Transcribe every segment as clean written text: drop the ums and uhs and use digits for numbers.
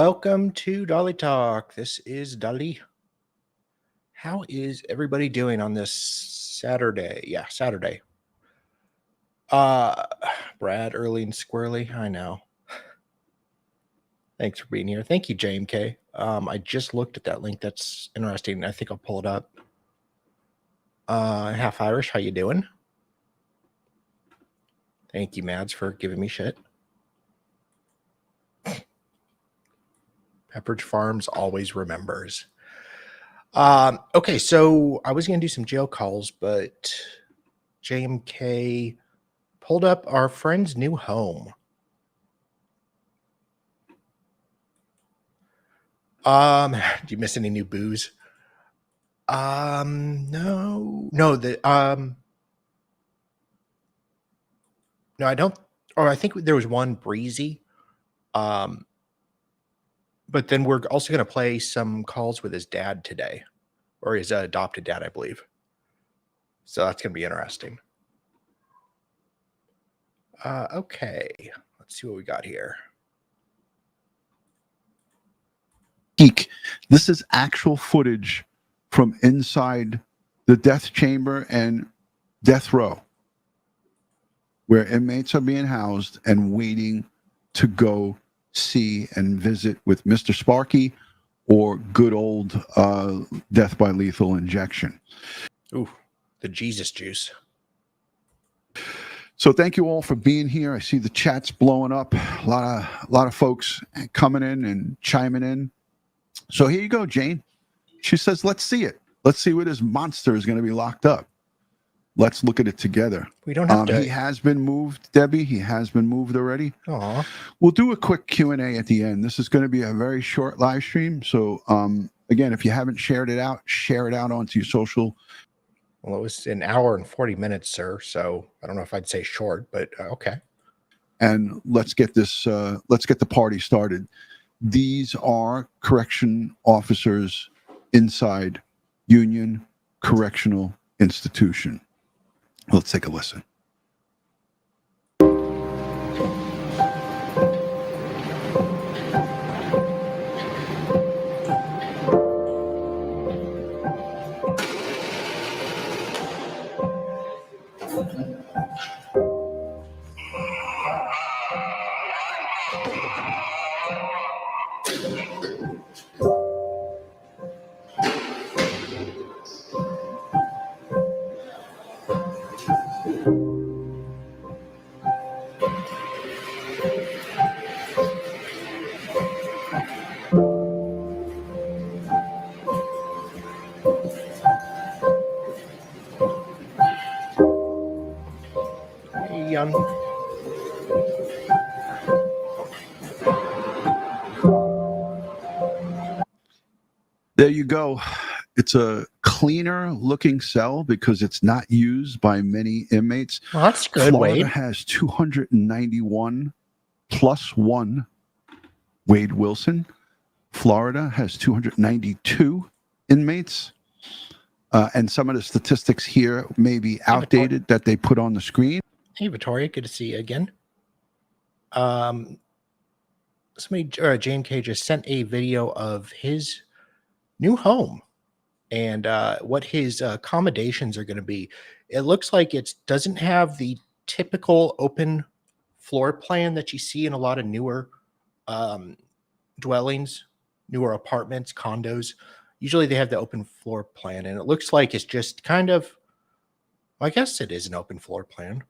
Welcome to Dolly Talk. This is Dolly. How is everybody doing on this Saturday? Yeah, Saturday. Uh, Brad, early and squirrely. I know. Thanks for being here. Thank you, JMK. I just looked at that link. That's interesting. I think I'll pull it up. Half Irish, how you doing? Thank you, Mads, for giving me shit. Pepperidge Farms always remembers. Okay, so I was going to do some jail calls, but JMK pulled up our friend's new home. Do you miss any new booze? No, I don't, or I think there was one breezy. But then we're also going to play some calls with his dad today, or his adopted dad, I believe. So that's going to be interesting. Okay, let's see what we got here. Geek. This is actual footage from inside the death chamber and death row, where inmates are being housed and waiting to go see and visit with Mr. Sparky or good old death by lethal injection. Ooh, the Jesus juice. So thank you all for being here. I see the chat's blowing up. A lot of folks coming in and chiming in. So here you go, Jane. She says, let's see it. Let's see where this monster is going to be locked up. Let's look at it together. We don't have to. He has been moved, Debbie. He has been moved already. Aw. We'll do a quick Q&A at the end. This is going to be a very short live stream. So, again, if you haven't shared it out, share it out onto your social. Well, it was an hour and 40 minutes, sir. So I don't know if I'd say short, but okay. And let's get this. Let's get the party started. These are correction officers inside Union Correctional Institution. Let's take a listen. Hey, young. There you go. It's a cleaner looking cell because it's not used by many inmates. Well, that's good, Florida Wade. has 291 plus one. Wade Wilson. Florida has 292 inmates. And some of the statistics here may be outdated that they put on the screen. Hey, Victoria, good to see you again. Somebody, JMK just sent a video of his new home and what his accommodations are going to be. It looks like it doesn't have the typical open floor plan that you see in a lot of newer dwellings, newer apartments, condos. Usually they have the open floor plan, and it looks like it's just kind of, well, I guess it is an open floor plan.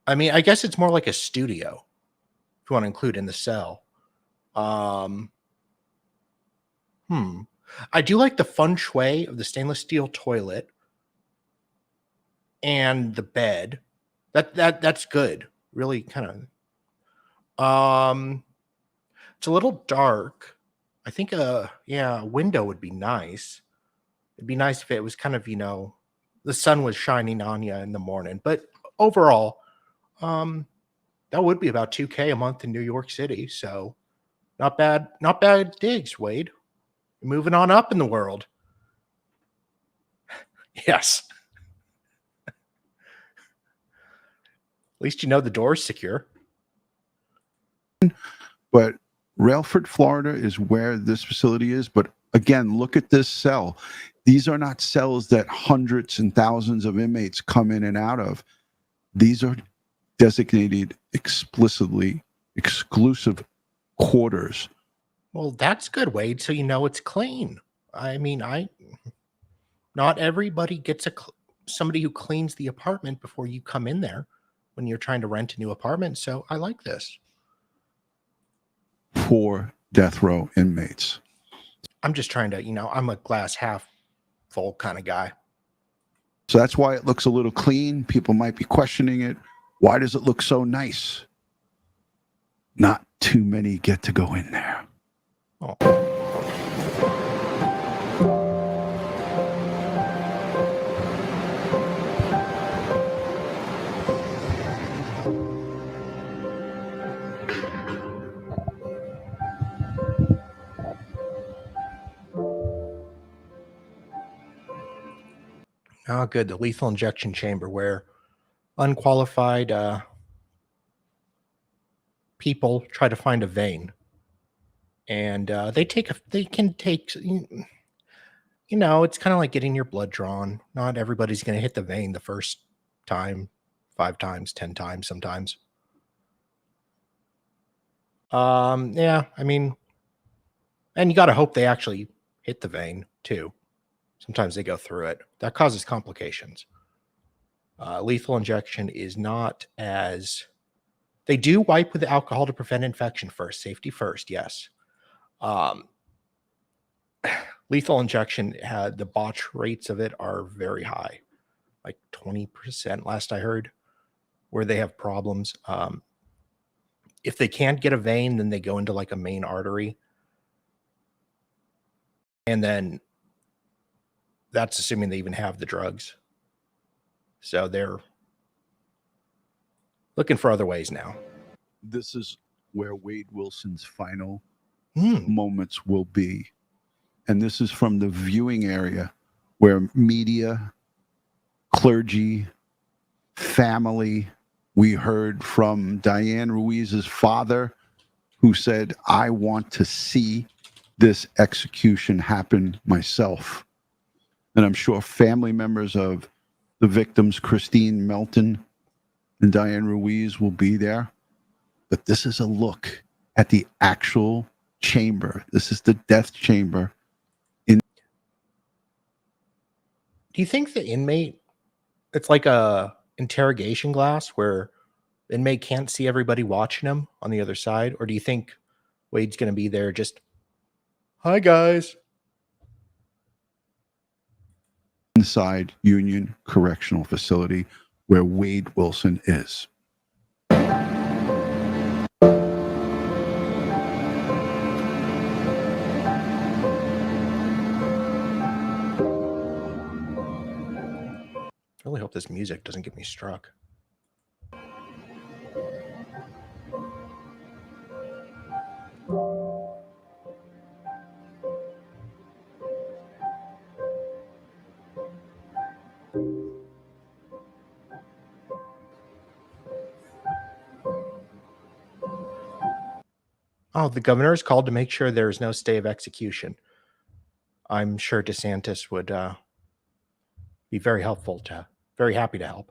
I mean, I guess it's more like a studio, if you want to include in the cell. I do like the feng shui of the stainless steel toilet and the bed. That's good. Really kind of. It's a little dark. I think a window would be nice. It'd be nice if it was kind of, the sun was shining on you in the morning. But overall, that would be about $2,000 a month in New York City. So not bad digs, Wade. You're moving on up in the world. Yes. At least you know the door's secure. but Railford, Florida is where this facility is. But again, look at this cell. These are not cells that hundreds and thousands of inmates come in and out of. These are designated explicitly exclusive quarters. Well, that's good, Wade. So you know it's clean. I mean, not everybody gets somebody who cleans the apartment before you come in there when you're trying to rent a new apartment. So I like this. For death row inmates. I'm just trying to, I'm a glass half full kind of guy. So that's why it looks a little clean. People might be questioning it. Why does it look so nice? Not too many get to go in there. Oh. Oh, good. The lethal injection chamber where unqualified people try to find a vein. And they can take, it's kind of like getting your blood drawn. Not everybody's going to hit the vein the first time, 5 times, 10 times sometimes. Yeah, I mean, and you got to hope they actually hit the vein too. Sometimes they go through it. That causes complications. Lethal injection is not as... They do wipe with alcohol to prevent infection first. Safety first, yes. Lethal injection, the botch rates of it are very high. Like 20% last I heard, where they have problems. If they can't get a vein, then they go into like a main artery. And then that's assuming they even have the drugs. So they're looking for other ways now. This is where Wade Wilson's final moments will be. And this is from the viewing area where media, clergy, family, we heard from Diane Ruiz's father, who said, I want to see this execution happen myself. And I'm sure family members of the victims, Christine Melton and Diane Ruiz, will be there. But this is a look at the actual chamber. This is the death chamber. Do you think the inmate, it's like a interrogation glass where the inmate can't see everybody watching him on the other side? Or do you think Wade's going to be there just, hi guys? Inside Union Correctional Facility where Wade Wilson is. I really hope this music doesn't get me struck. Oh, the governor is called to make sure there is no stay of execution. I'm sure DeSantis would be very happy to help.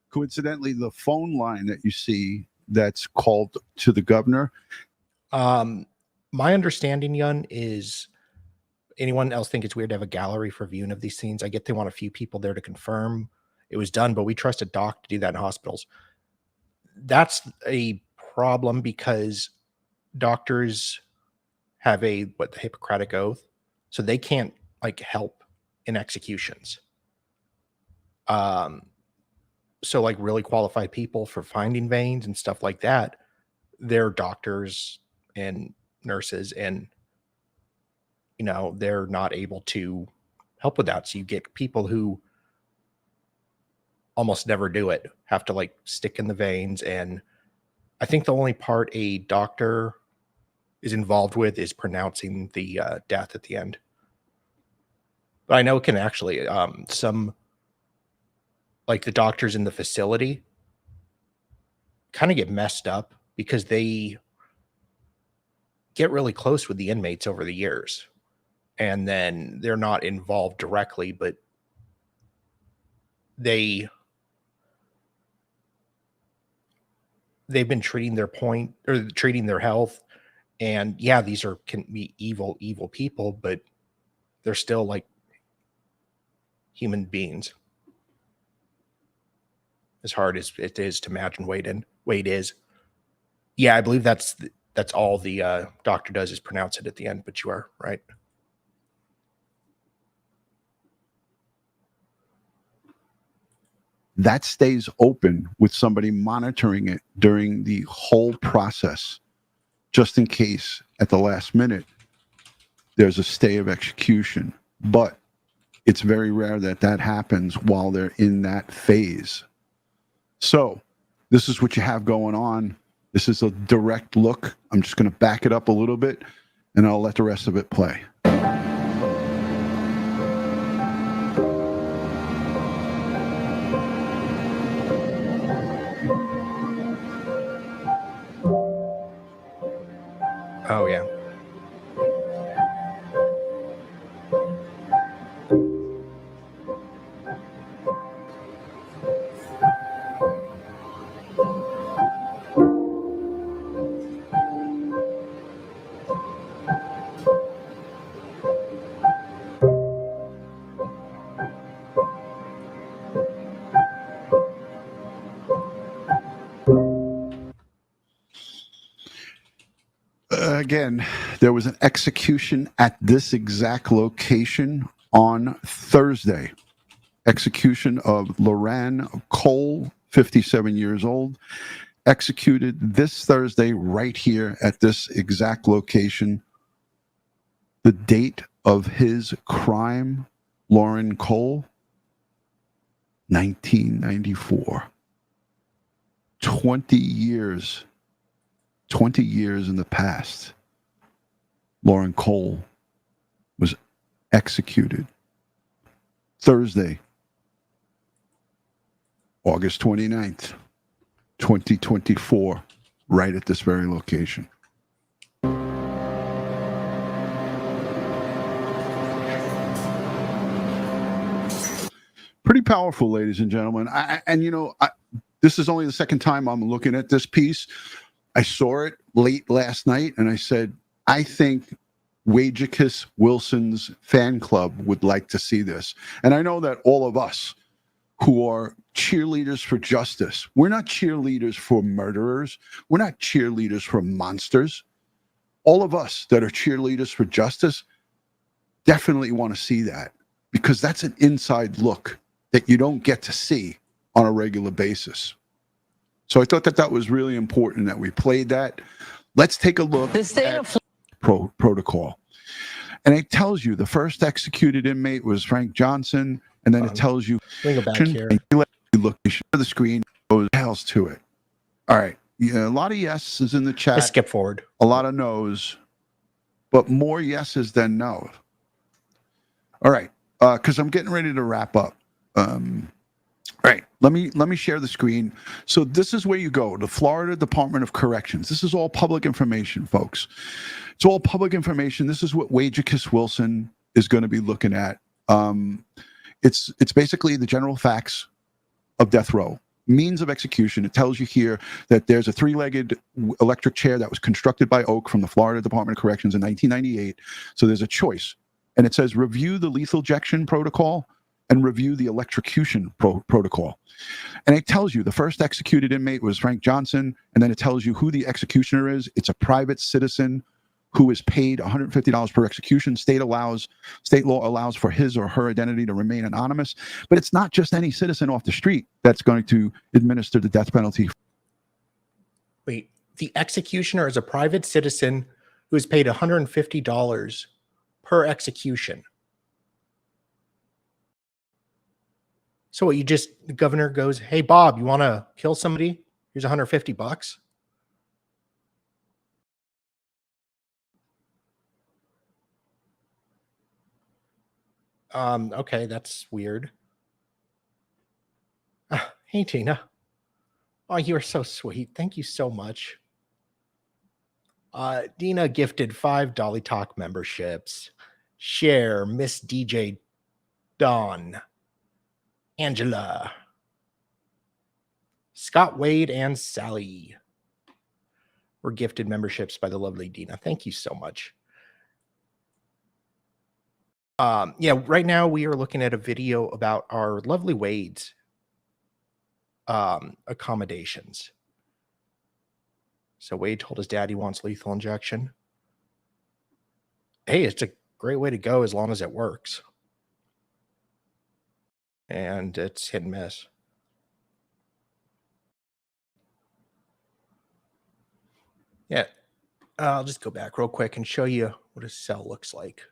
Coincidentally, the phone line that you see that's called to the governor. My understanding, Yun, is anyone else think it's weird to have a gallery for viewing of these scenes? I get they want a few people there to confirm it was done, but we trust a doc to do that in hospitals. That's a problem because doctors have the Hippocratic Oath, so they can't help in executions. So really qualified people for finding veins and stuff like that, they're doctors and nurses, and they're not able to help with that. So you get people who almost never do it, have to stick in the veins. And I think the only part a doctor is involved with is pronouncing the death at the end. But I know it can actually, some like the doctors in the facility, kind of get messed up because they get really close with the inmates over the years. And then they're not involved directly, but they've been treating their health. And yeah, these can be evil people, but they're still like human beings. As hard as it is to imagine Wade is. Yeah, I believe that's all the doctor does is pronounce it at the end, but you are right. That stays open with somebody monitoring it during the whole process, just in case at the last minute there's a stay of execution. But it's very rare that happens while they're in that phase. So this is what you have going on. This is a direct look. I'm just going to back it up a little bit, and I'll let the rest of it play. Oh, yeah. Again, there was an execution at this exact location on Thursday. Execution of Loran Cole, 57 years old, executed this Thursday right here at this exact location. The date of his crime, Lauren Cole, 1994. 20 years in the past, Lauren Cole was executed. Thursday, August 29th, 2024, right at this very location. Pretty powerful, ladies and gentlemen. This is only the second time I'm looking at this piece. I saw it late last night, and I said, I think Wagicus Wilson's fan club would like to see this. And I know that all of us who are cheerleaders for justice, we're not cheerleaders for murderers. We're not cheerleaders for monsters. All of us that are cheerleaders for justice definitely want to see that, because that's an inside look that you don't get to see on a regular basis. So I thought that was really important that we played that. Let's take a look at protocol. And it tells you the first executed inmate was Frank Johnson, and then it tells you Let me go back here. Look, you share the screen, goes hells to it. All right. Yeah, a lot of yeses in the chat. Let's skip forward. A lot of no's, but more yeses than no. All right. Because I'm getting ready to wrap up. All right, let me share the screen. So this is where you go, the Florida Department of Corrections. This is all public information, folks. It's all public information. This is what Wagicus Wilson is going to be looking at. It's basically the general facts of death row. Means of execution. It tells you here that there's a 3-legged electric chair that was constructed by Oak from the Florida Department of Corrections in 1998. So there's a choice. And it says review the lethal injection protocol and review the electrocution protocol. And it tells you the first executed inmate was Frank Johnson, and then it tells you who the executioner is. It's a private citizen who is paid $150 per execution. State law allows for his or her identity to remain anonymous, but it's not just any citizen off the street that's going to administer the death penalty. Wait, the executioner is a private citizen who is paid $150 per execution. So what, the governor goes, hey, Bob, you want to kill somebody? Here's $150. Okay, that's weird. Hey, Tina. Oh, you are so sweet. Thank you so much. Dina gifted 5 Dolly Talk memberships. Share, Miss DJ Dawn, Angela, Scott Wade, and Sally were gifted memberships by the lovely Dina. Thank you so much. Yeah, right now we are looking at a video about our lovely Wade's accommodations. So Wade told his dad he wants lethal injection. Hey, it's a great way to go as long as it works. And it's hit and miss. Yeah, I'll just go back real quick and show you what a cell looks like.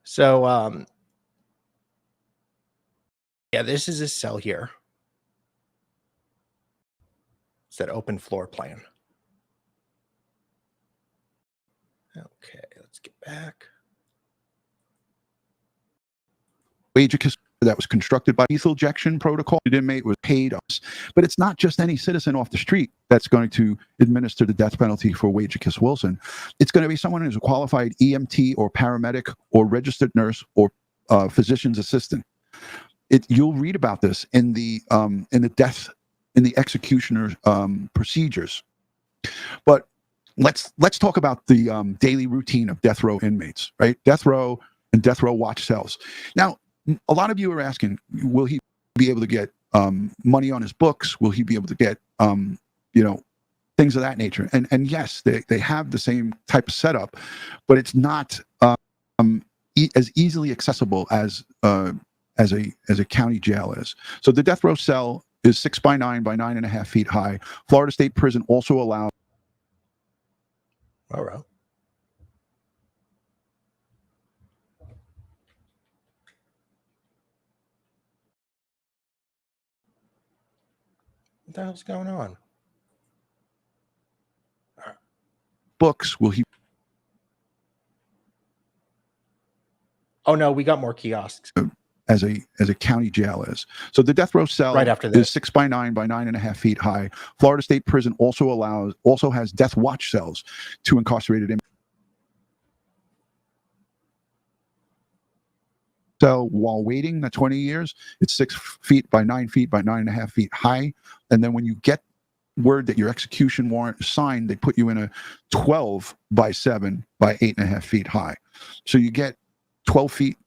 So, yeah, this is a cell here. It's that open floor plan. Okay, let's get back. Wages that was constructed by lethal injection protocol. The inmate was paid us, but it's not just any citizen off the street that's going to administer the death penalty for Wages Wilson. It's going to be someone who's a qualified EMT or paramedic or registered nurse or physician's assistant. You'll read about this in the executioner's procedures. But let's talk about the daily routine of death row inmates, right? Death row and death row watch cells. Now, a lot of you are asking, will he be able to get money on his books? Will he be able to get things of that nature? And yes, they have the same type of setup, but it's not as easily accessible as a county jail is. So the death row cell is 6 by 9 by 9.5 feet high. Florida State Prison also allows. All right. What the hell's going on? Books, will he? Oh no, we got more kiosks. As a county jail is. So the death row cell right after this is 6 by 9 by 9.5 feet high. Florida State Prison also has death watch cells to incarcerated inmates. So while waiting the 20 years, it's 6 feet by 9 feet by 9.5 feet high. And then when you get word that your execution warrant is signed, they put you in a 12 by 7 by 8.5 feet high. So you get 12 feet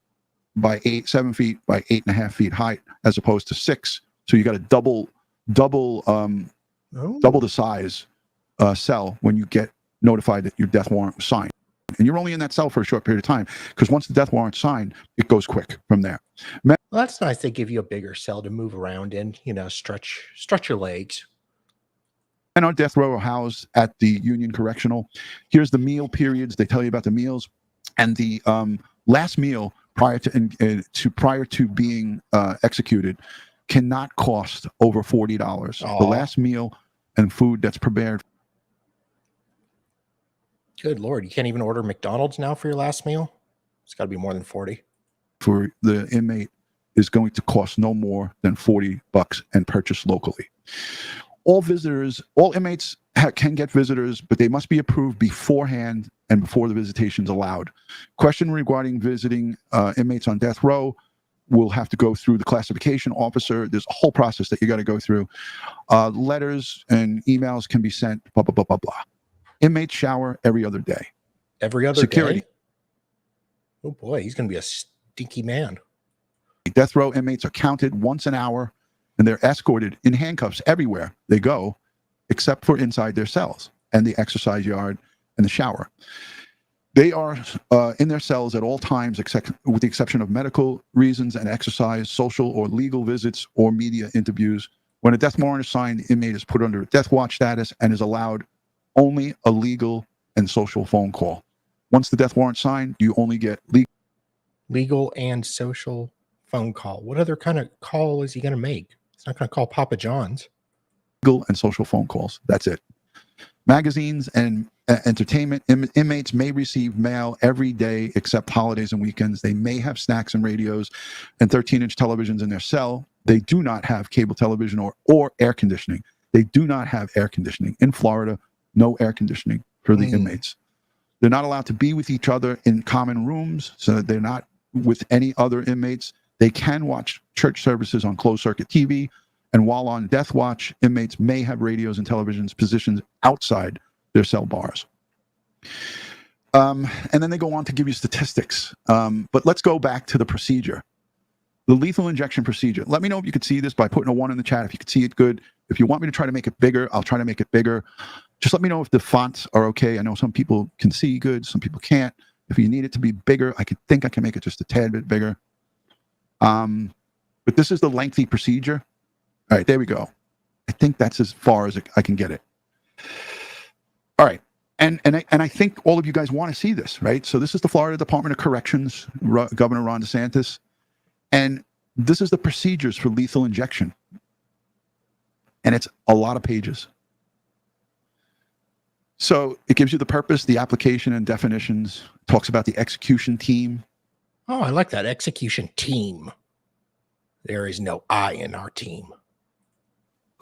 by 7 feet by 8.5 feet height, as opposed to 6. So you got a double the size cell when you get notified that your death warrant was signed. And you're only in that cell for a short period of time, because once the death warrant's signed, it goes quick from there. Well, that's nice. They give you a bigger cell to move around in, stretch your legs. And our death row are housed at the Union Correctional. Here's the meal periods. They tell you about the meals. And the last meal prior to being executed cannot cost over $40. Aww. The last meal and food that's prepared. Good Lord, you can't even order McDonald's now for your last meal? It's got to be more than 40. For the inmate is going to cost no more than $40 and purchased locally. All inmates can get visitors, but they must be approved beforehand and before the visitation is allowed. Question regarding visiting inmates on death row will have to go through the classification officer. There's a whole process that you got to go through. Letters and emails can be sent, blah, blah, blah, blah, blah. Inmates shower every other day. Every other Security. day? Oh boy, he's going to be a stinky man. Death row inmates are counted once an hour, and they're escorted in handcuffs everywhere they go, except for inside their cells and the exercise yard and the shower. They are in their cells at all times, with the exception of medical reasons and exercise, social or legal visits, or media interviews. When a death warrant is signed, the inmate is put under death watch status and is allowed only a legal and social phone call. Once the death warrant is signed, you only get legal and social phone call. What other kind of call is he going to make? He's not going to call Papa John's. Legal and social phone calls. That's it. Magazines and entertainment. Inmates may receive mail every day except holidays and weekends. They may have snacks and radios and 13-inch televisions in their cell. They do not have cable television or air conditioning. They do not have air conditioning. In Florida, no air conditioning for the inmates. They're not allowed to be with each other in common rooms, so they're not with any other inmates. They can watch church services on closed-circuit TV, and while on death watch, inmates may have radios and televisions positioned outside their cell bars. And then they go on to give you statistics. But let's go back to the procedure. The lethal injection procedure. Let me know if you could see this by putting a 1 in the chat. If you could see it, good. If you want me to try to make it bigger, I'll try to make it bigger. Just let me know if the fonts are okay. I know some people can see good, some people can't. If you need it to be bigger, I can make it just a tad bit bigger. But this is the lengthy procedure. All right, there we go. I think that's as far as I can get it. All right. And I think all of you guys want to see this, right? So this is the Florida Department of Corrections, Governor Ron DeSantis. And this is the procedures for lethal injection. And it's a lot of pages. So it gives you the purpose, the application and definitions, talks about the execution team. Oh, I like that. Execution team. There is no I in our team.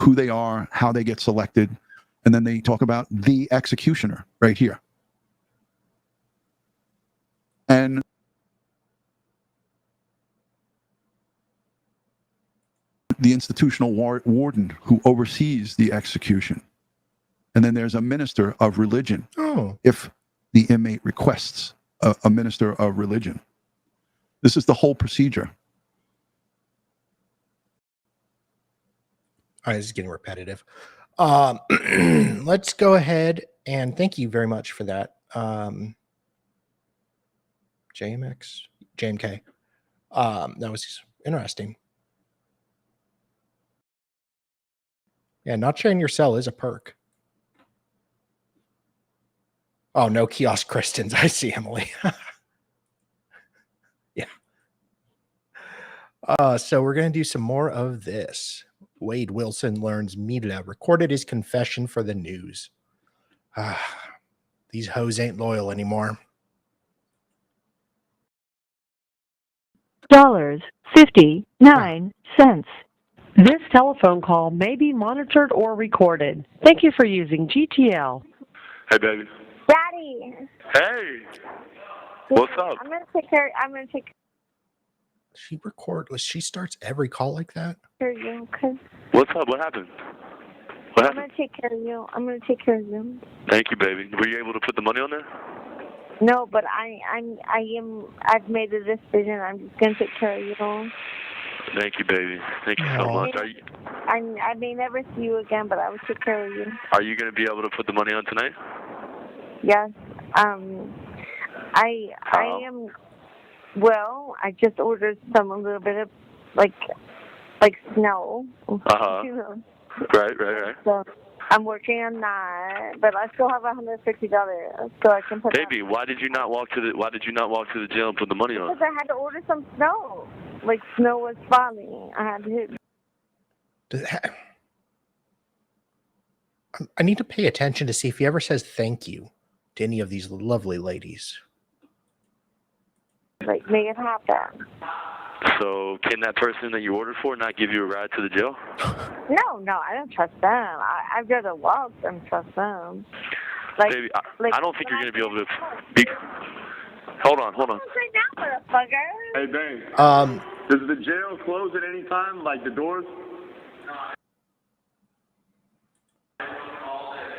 Who they are, how they get selected. And then they talk about the executioner right here. And the institutional warden who oversees the execution. And then there's a minister of religion. If the inmate requests a minister of religion. This is the whole procedure. All right, this is getting repetitive. Let's go ahead and thank you very much for that. JMK. That was interesting. Yeah, not sharing your cell is a perk. Oh, no kiosk Kristens. I see, Emily. Yeah. So we're going to do some more of this. Wade Wilson learns Mila recorded his confession for the news. These hoes ain't loyal anymore. $59. This telephone call may be monitored or recorded. Thank you for using GTL. Hey, baby. Daddy. Hey. What's up? I'm gonna take She starts every call like that. care of you. Okay. What's up? What happened? What I'm happened? gonna take care of you. I'm gonna take care of you. Thank you, baby. Were you able to put the money on there? No, but I've made a decision. I'm just gonna take care of you. Thank you, baby. Thank you so much. I may never see you again, but I will take care of you. Are you going to be able to put the money on tonight? Yes. I am. Well, I just ordered a little bit of like snow. You know. Right. So I'm working on that, but I still have $150, so I can put. Baby, why did you not walk to the jail and put the money on? Because I had to order some snow. Like snow was falling. I had to. I need to pay attention to see if he ever says thank you to any of these lovely ladies. Like make it happen. So can that person that you ordered for not give you a ride to the jail? No, I don't trust them. I'd rather walk than trust them. Like, baby, I don't think you're going to be able to. Hold on. Right now, motherfucker. Hey, babe. Does the jail close at any time, like the doors?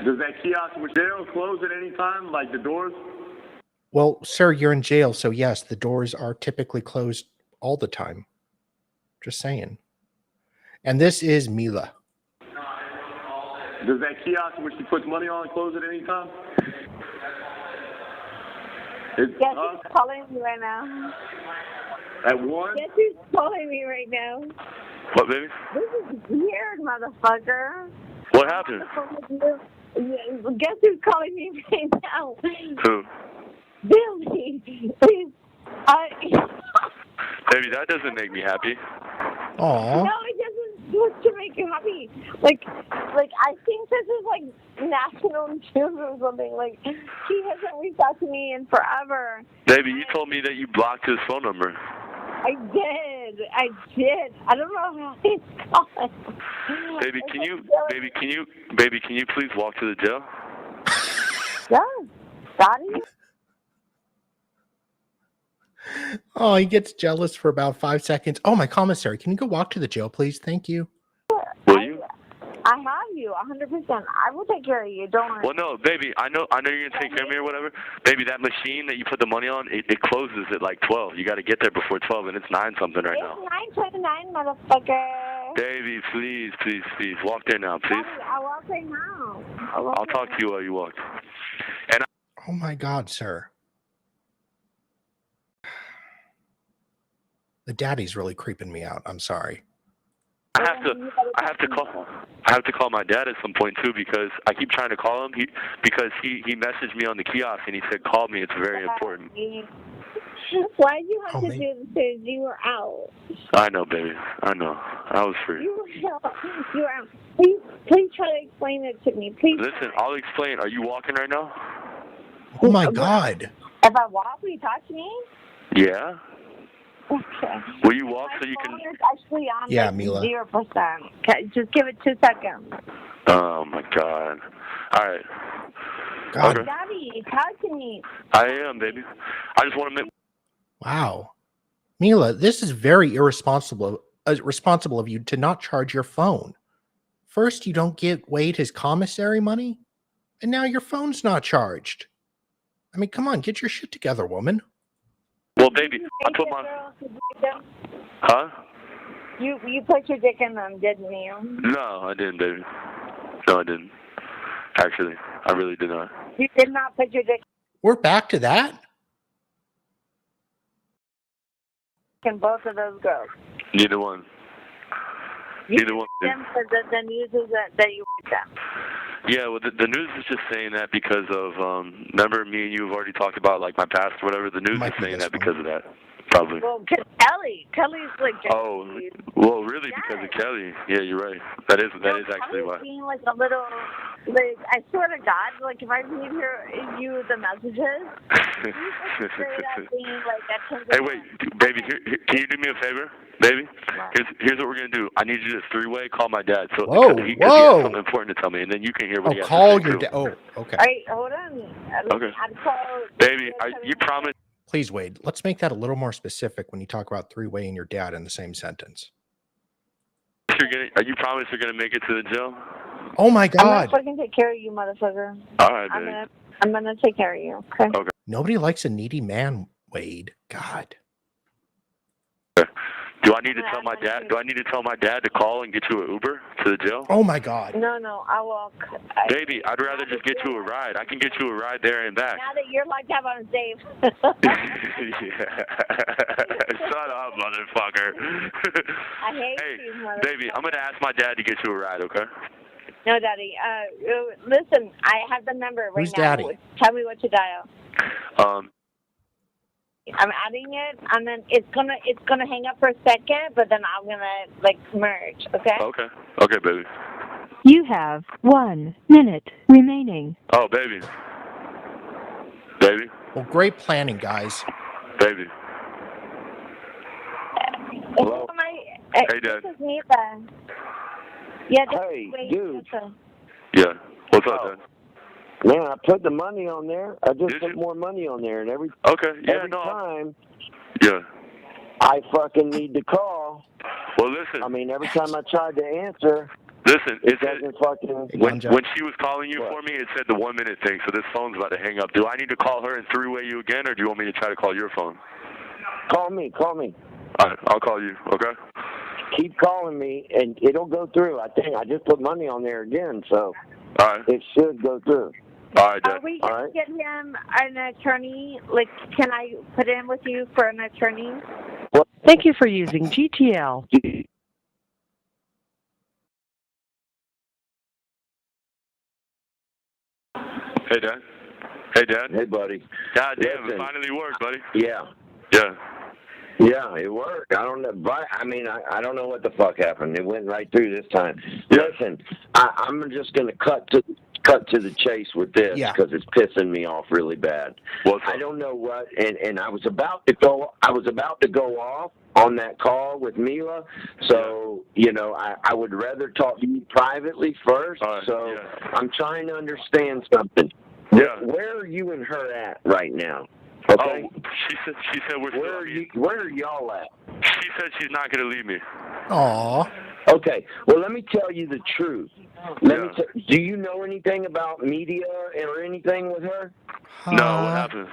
Does that kiosk with jail close at any time, like the doors? Well, sir, you're in jail, so yes, the doors are typically closed all the time. Just saying. And this is Mila. Does that kiosk which she puts money on close at any time? Guess who's calling me right now? At 1? Guess who's calling me right now? What, baby? This is weird, motherfucker. What happened? Guess who's calling me right now? Who? Billy. Baby, that doesn't make me happy. Aw. No, it doesn't. supposed to make you happy. Like I think this is like national news or something. Like, he hasn't reached out to me in forever. Baby, you told me that you blocked his phone number. I did. I don't know how he's calling. Baby, can you please walk to the jail? Yeah, Daddy. Oh, he gets jealous for about 5 seconds. Oh, my commissary, can you go walk to the jail, please? Thank you. Will you? I have you, 100%. I will take care of you. Don't worry. Well, no, baby, I know you're gonna take care of me or whatever. Baby, that machine that you put the money on, it closes at like 12. You got to get there before 12, and it's 9 something right now. It's 9:29, motherfucker. Baby, please, walk there now, please. I'll walk right now. I'll talk to you while you walk. And Oh my God, sir. The daddy's really creeping me out. I'm sorry. I have to call my dad at some point too, because I keep trying to call him. He messaged me on the kiosk and he said call me. It's very important. Why did you have to do this? You were out. I know, baby. I know. I was free. You were out. Please try to explain it to me. Please. Listen, I'll explain. Are you walking right now? Oh my God. If I walk, will you talk to me? Yeah. Okay. Will you walk so you can? My phone is actually on Yeah, Mila. 0%. Okay, just give it 2 seconds. Oh my God. All right. God. Okay. Daddy, talk to me. I am, baby. I just want to make. Wow. Mila, this is very irresponsible of you to not charge your phone. First, you don't give Wade his commissary money, and now your phone's not charged. I mean, come on, get your shit together, woman. Well, baby, I put my. Huh? You put your dick in them, didn't you? No, I didn't, baby. No, I didn't. Actually, I really did not. You did not put your dick We're back to that? in both of those girls. Neither one. Neither one. Them for the news is that you want them. Yeah, well, the news is just saying that because of, remember me and you have already talked about, like, my past or whatever. The news is saying that because of that, probably. Well, because Kelly's like... Oh, well, really, because of Kelly. Yeah, you're right. That is actually why. Being like a little... Like, I swear to God, like, if I read you the messages, you straight up being like... Hey, wait, baby, can you do me a favor? Baby, here's what we're going to do. I need you to 3-way call my dad. So because he has something important to tell me, and then you can hear what he has to say. Call your dad. Oh, okay. All right, hold on. Okay. I'd call... Baby, you promise... Please, Wade, let's make that a little more specific when you talk about 3-way and your dad in the same sentence. Are you promise you're going to make it to the jail? Oh, my I'm God. going to fucking take care of you, motherfucker. All right, baby. I'm gonna take care of you, okay? Okay. Nobody likes a needy man, Wade. God. Do I need to tell my dad? Do I need to tell my dad to call and get you an Uber to the jail? Oh my God. No, I'll walk. Baby, I'd rather just get you a ride. I can get you a ride there and back. Now that you're locked up on safe. Yeah. Shut up, motherfucker. I hate hey, you, motherfucker. baby, I'm gonna ask my dad to get you a ride, okay? No, Daddy. Listen, I have the number right Who's now. Daddy? Tell me what to dial. I'm adding it, and then it's gonna hang up for a second, but then I'm gonna merge. Okay. Okay, baby. You have 1 minute remaining. Oh, baby. Baby. Well, great planning, guys. Baby. Hello. Hey, Dad. This is Mila. Yeah. Hey, dude. Yeah. What's up, Dad? Man, I put the money on there. I just put more money on there, and every time, yeah, I fucking need to call. Well, listen. I mean, every time I tried to answer, listen, it doesn't fucking. When she was calling you for me, it said the 1 minute thing. So this phone's about to hang up. Do I need to call her and 3-way you again, or do you want me to try to call your phone? Call me. All right, I'll call you. Okay. Keep calling me, and it'll go through. I think I just put money on there again, so it should go through. All right, Dad. Are we going to get him an attorney? Like, can I put in with you for an attorney? Thank you for using GTL. Hey, Dad. Hey, Dad. Hey, buddy. God damn, Listen. it finally worked, buddy. Yeah. Yeah. Yeah, it worked. I don't know, but I mean, I don't know what the fuck happened. It went right through this time. Listen, I'm just going to cut to the chase with this because it's pissing me off really bad. I don't know what, and I was about to go. I was about to go off on that call with Mila. So I would rather talk to you privately first. I'm trying to understand something. Yeah. Where are you and her at right now? Okay. Oh, she said we're still. Where are y'all at? She said she's not going to leave me. Aw. Okay. Well, let me tell you the truth. Do you know anything about media or anything with her? No, what happened?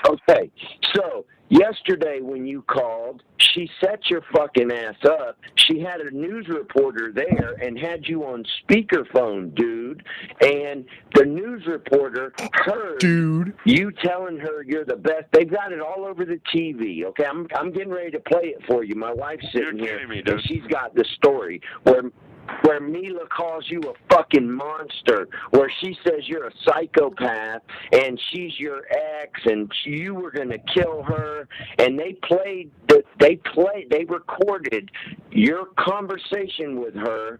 Okay. So yesterday when you called, she set your fucking ass up. She had a news reporter there and had you on speakerphone, dude. And the news reporter heard you telling her you're the best. They've got it all over the TV. Okay, I'm getting ready to play it for you. My wife's sitting here, and she's got the story where Mila calls you a fucking monster, where she says you're a psychopath and she's your ex and you were going to kill her, and they recorded your conversation with her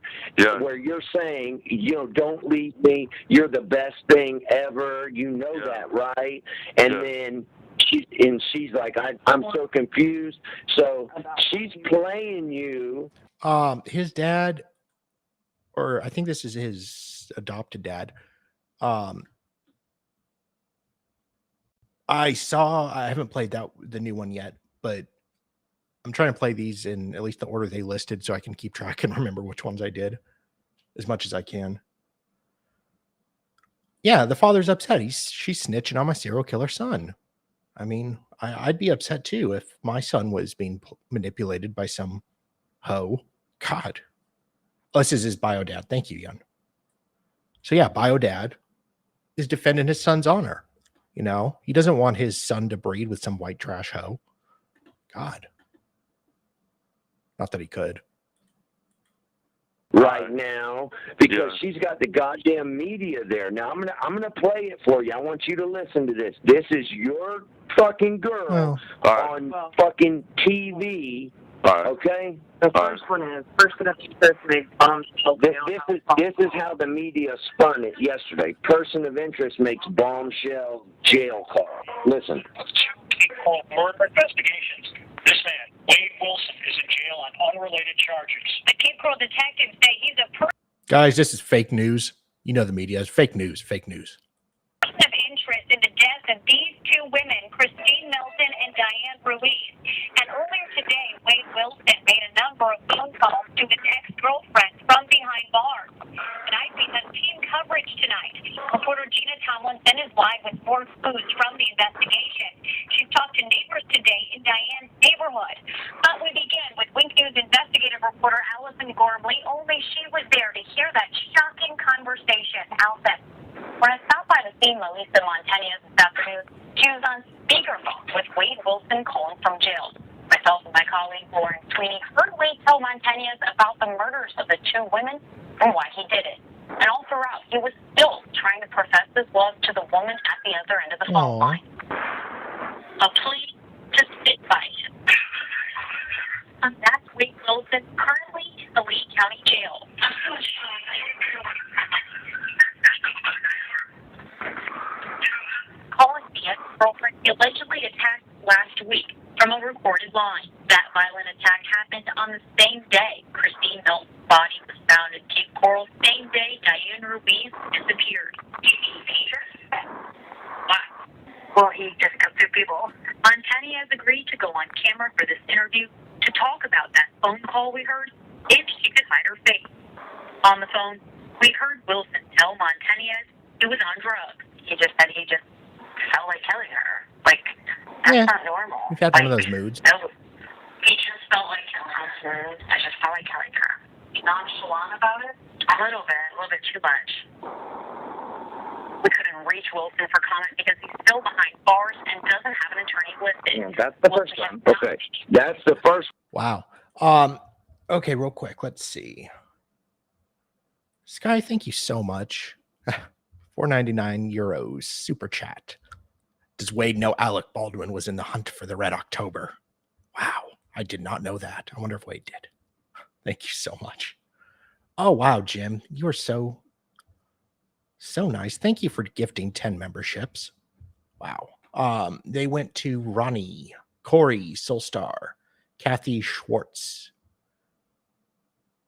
where you're saying, don't leave me, you're the best thing ever, that, right? And then she's like, I'm so confused. So she's playing you. His dad, or I think this is his adopted dad. I haven't played the new one yet, but I'm trying to play these in at least the order they listed so I can keep track and remember which ones I did as much as I can. Yeah, the father's upset. She's snitching on my serial killer son. I mean, I'd be upset too if my son was being manipulated by some hoe. God. Oh, this is his bio dad. Thank you, Yun. So yeah, bio dad is defending his son's honor. He doesn't want his son to breed with some white trash hoe. God. Not that he could. Right now, because she's got the goddamn media there. Now I'm gonna play it for you. I want you to listen to this. This is your fucking girl on fucking TV. Okay. The first one is This is how the media spun it yesterday. Person of interest makes bombshell jail call. Listen. Murder investigations. This man, Wade Wilson, is in jail on unrelated charges. The Cape Coral detectives say he's a person Guys, this is fake news. The media is fake news. Fake news. of interest in the death of these two women, Christine Milton and Diane Ruiz. And earlier today, Wade Wilson made a number of phone calls to his ex-girlfriend from behind bars. And IB has team coverage tonight. Reporter Gina Tomlinson is live with more clues from the investigation. She's talked to neighbors today in Diane's neighborhood. But we begin with Wink News investigative reporter Allison Gormley. Only she was there to hear that shocking conversation. Allison. When I stopped by the scene, Melissa Montañez this afternoon, she was on speakerphone with Wade Wilson calling from jail. Myself and my colleague Lauren Sweeney heard Wade tell Montañez about the murders of the two women and why he did it. And all throughout, he was still trying to profess his love to the woman at the other end of the phone line. A plea to stick by him. And that's Wade Wilson, currently in the Lee County Jail. Calling the ex-girlfriend he allegedly attacked last week from a recorded line. That violent attack happened on the same day Christine Milton's body was found in Cape Coral. Same day Diane Ruiz disappeared. Well, he just cut through people. Montani has agreed to go on camera for this interview to talk about that phone call we heard, if she could hide her face. On the phone, we heard Wilson tell Montañez he was on drugs. He just said he just felt like killing her. Like, that's not normal. We've had one of those moods. He just felt like killing her. I just felt like killing her. Nonchalant about it? A little bit too much. We couldn't reach Wilson for comment because he's still behind bars and doesn't have an attorney listed. Yeah, that's the first one. Okay. That's the first. Wow. Okay, real quick. Let's see. Sky, thank you so much. €4.99 super chat. Does Wade know Alec Baldwin was in the hunt for the Red October? Wow, I did not know that. I wonder if Wade did. Thank you so much. Oh, wow, Jim. You are so nice. Thank you for gifting 10 memberships. Wow. They went to Ronnie, Corey, Soulstar, Kathy Schwartz,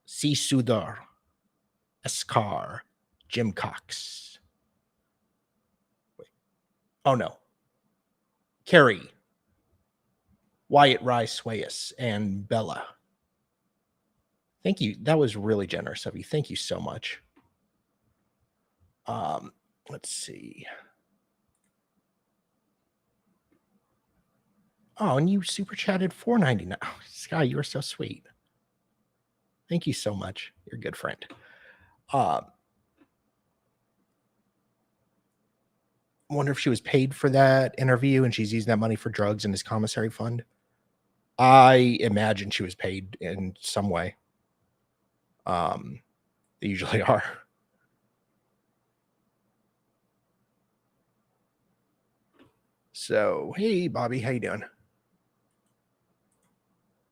C. Sudar, Eskar, Jim Cox. Wait. Oh, no. Carrie, Wyatt Rice Swayus, and Bella. Thank you. That was really generous of you. Thank you so much. Let's see. Oh, and you super chatted $4.99. Oh, Sky, you are so sweet. Thank you so much. You're a good friend. Wonder if she was paid for that interview and she's using that money for drugs in his commissary fund. I imagine she was paid in some way. They usually are. So, hey, Bobby, how you doing?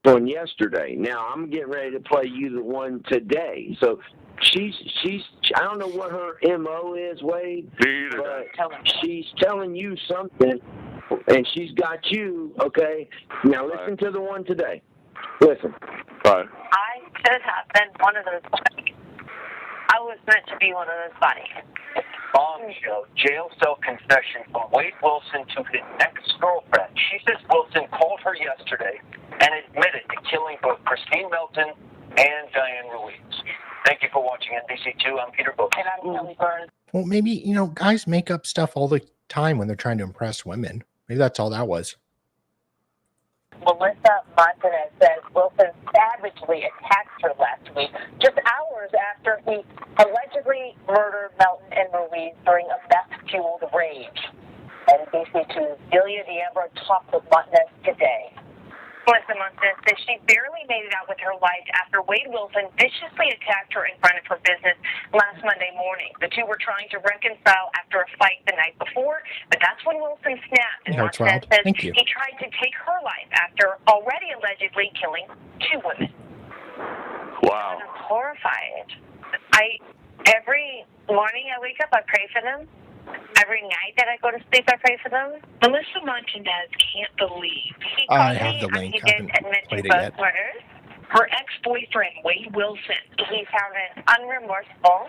One yesterday. Now I'm getting ready to play you the one today. So she's I don't know what her MO is, Wade, but she's telling you something, and she's got you. Okay, now listen to the one today. Listen. Right. I could have been one of those bodies. I was meant to be one of those bodies. Bombshell jail cell confession from Wade Wilson to his ex-girlfriend. She says Wilson called her yesterday and admitted to killing both Christine Melton and Diane Ruiz. Thank you for watching NBC2. I'm Peter Book. And I'm Kelly Burns. Well, maybe, guys make up stuff all the time when they're trying to impress women. Maybe that's all that was. Melissa Montanez says Wilson savagely attacked her last week, just hours after he allegedly murdered Melton and Ruiz during a meth-fueled rage. NBC2's Delia Diabra talked with Montanez today. Melissa Montanez says she barely made it out with her life after Wade Wilson viciously attacked her in front of her business last Monday morning. The two were trying to reconcile after a fight the night before, but that's when Wilson snapped. And Montanez says he tried to take her life after already allegedly killing 2 women. Wow. And I'm horrified. Every morning I wake up, I pray for them. Every night that I go to sleep, I pray for them. Melissa Montanez can't believe I have the link. He did admit to both murders. Her ex-boyfriend, Wade Wilson. He sounded unremorseful,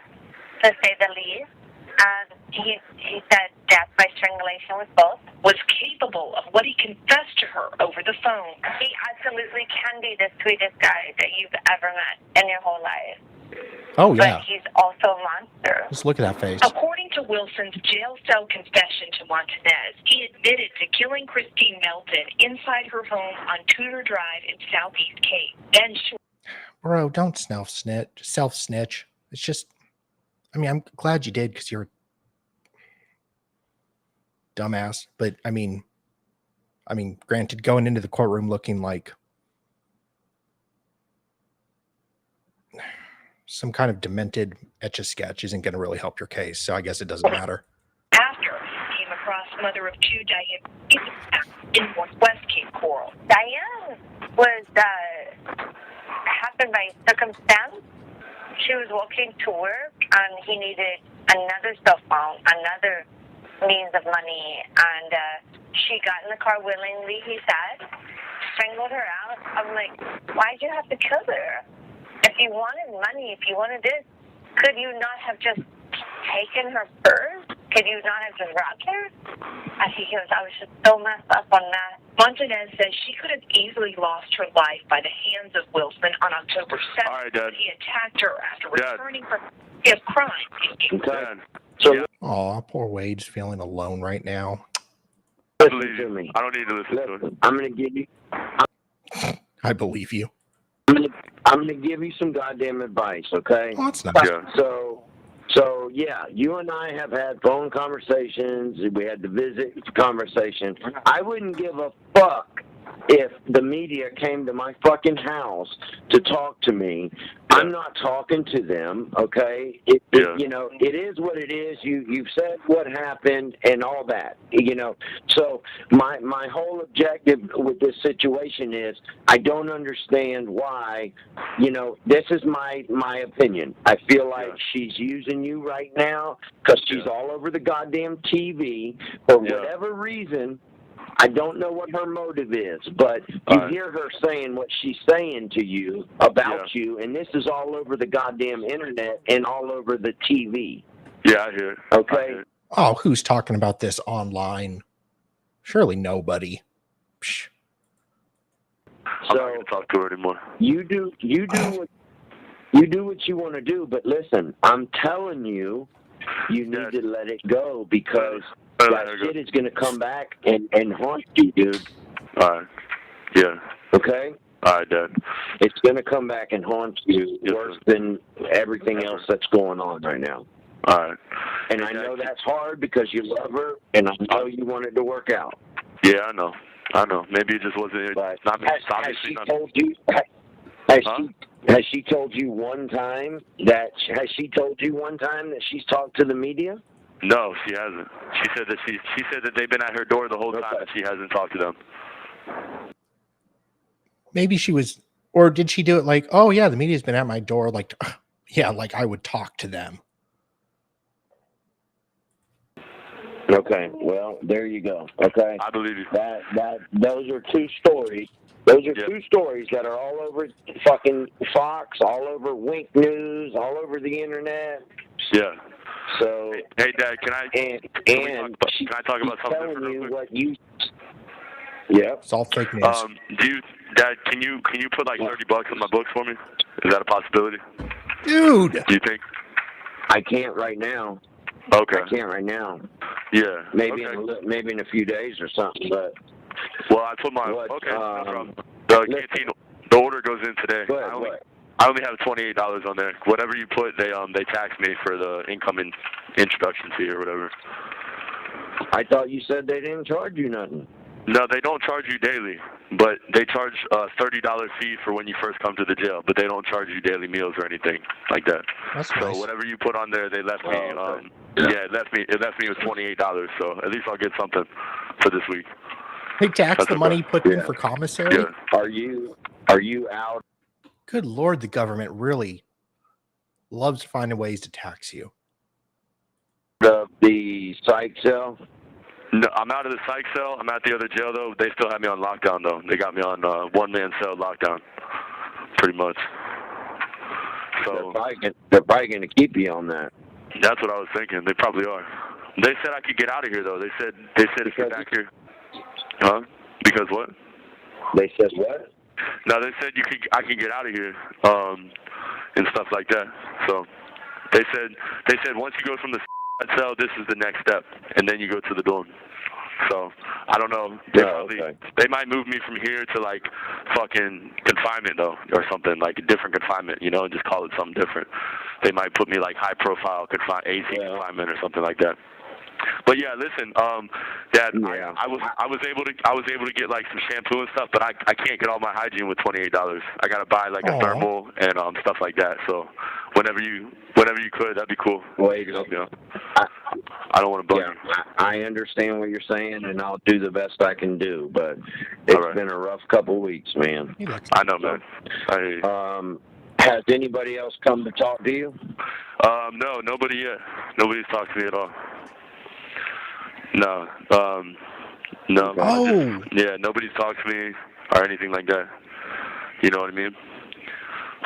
to say the least. He said death by strangulation was both. Was capable of what he confessed to her over the phone. He absolutely can be the sweetest guy that you've ever met in your whole life. Oh, yeah. But he's also a monster. Just look at that face. According to Wilson's jail cell confession to Montanez, he admitted to killing Christine Melton inside her home on Tudor Drive in Southeast Cape. Then Bro, don't self-snitch. It's just, I'm glad you did because you're a dumbass. But, granted, going into the courtroom looking like some kind of demented Etch-a-Sketch isn't going to really help your case, so I guess it doesn't matter. After he came across mother of 2 Diane in Northwest Cape Coral. Diane was happened by circumstance. She was walking to work, and he needed another cell phone, another means of money, and she got in the car willingly, he said, strangled her out. I'm like, why'd you have to kill her? If you wanted money, if you wanted this, could you not have just taken her purse? Could you not have just robbed her? I was just so messed up on that. Montanez says she could have easily lost her life by the hands of Wilson on October 7th. All right, Dad. He attacked her after Dad. returning from his crime. Dad. So Aw, poor Wade's feeling alone right now. listen to me. I don't need to listen to it. I'm going to give you. I believe you. I'm gonna give you some goddamn advice, okay? Well, that's not Yeah. So yeah, you and I have had phone conversations. We had the visit conversation. I wouldn't give a fuck if the media came to my fucking house to talk to me, I'm not talking to them, okay? You know, it is what it is. You've said what happened and all that, you know. So my whole objective with this situation is I don't understand why, you know, this is my opinion. I feel like she's using you right now because she's all over the goddamn TV for whatever reason. I don't know what her motive is, but you hear her saying what she's saying to you about you, and this is all over the goddamn internet and all over the TV. Yeah, I hear it. Okay? Oh, who's talking about this online? Surely nobody. Psh. I'm not going to talk to her anymore. You do what you want to do, but listen, I'm telling you, you need to let it go because that shit is going to come back and haunt you, dude. All right. Yeah. Okay? All right, Dad. It's going to come back and haunt you worse than everything else that's going on right now. All right. And I know that's hard because you love her, and I know you want it to work out. Yeah, I know. Maybe it just wasn't. But not has she told you? Has she told you one time that? Has she told you one time that she's talked to the media? No, she hasn't. She said that they've been at her door the whole time, and she hasn't talked to them. Maybe she was, or did she do it like, oh yeah, the media's been at my door, like, yeah, like I would talk to them. Okay, well, there you go. Okay, I believe you. Those are two stories. Those are two stories that are all over fucking Fox, all over Wink News, all over the internet. Yeah. So hey, Dad, can I talk about something different real quick? What you? Yeah. It's all fake news. Dad, can you put like $30 on my books for me? Is that a possibility? Dude. Do you think? I can't right now. Okay. I can't right now. Yeah. Maybe maybe in a few days or something, but. Well, I put my no problem. The order goes in today. I only have $28 on there. Whatever you put, they tax me for the income introduction fee or whatever. I thought you said they didn't charge you nothing. No, they don't charge you daily, but they charge a $30 fee for when you first come to the jail. But they don't charge you daily meals or anything like that. That's so nice. whatever you put on there, they left me. It left me with $28. So at least I'll get something for this week. They tax the money put in for commissary? Yeah. Are you out? Good Lord, the government really loves finding ways to tax you. The psych cell? No, I'm out of the psych cell. I'm at the other jail, though. They still have me on lockdown, though. They got me on one-man cell lockdown, pretty much. So they're probably going to keep you on that. That's what I was thinking. They probably are. They said I could get out of here, though. They said if you're back here. Huh? Because what? They said what? No, they said I can get out of here, and stuff like that. So they said once you go from the cell, this is the next step, and then you go to the dorm. So I don't know. They might move me from here to like fucking confinement though, or something like a different confinement, you know, and just call it something different. They might put me like high profile AC confinement or something like that. But yeah, listen, Dad, I was able to get like some shampoo and stuff, but I can't get all my hygiene with $28. I gotta buy like a thermal and stuff like that. So whenever you could, that'd be cool. Wait, I don't want to bug you. I understand what you're saying, and I'll do the best I can do. But it's been a rough couple of weeks, man. I know, man. Has anybody else come to talk to you? No, nobody yet. Nobody's talked to me at all. No. No. Oh. Yeah, nobody's talked to me or anything like that. You know what I mean?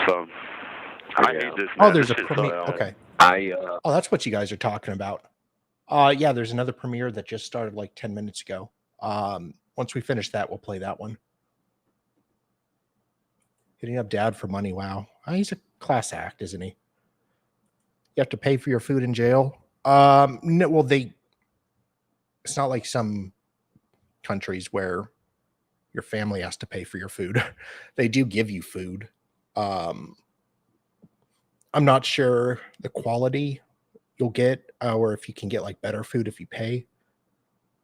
So, I hate this. Man. Oh, there's a premiere. Okay. Oh, that's what you guys are talking about. Yeah, there's another premiere that just started like 10 minutes ago. Once we finish that, we'll play that one. Hitting up Dad for money. Wow. He's a class act, isn't he? You have to pay for your food in jail. No, well, it's not like some countries where your family has to pay for your food. They do give you food. I'm not sure the quality you'll get, or if you can get like better food if you pay.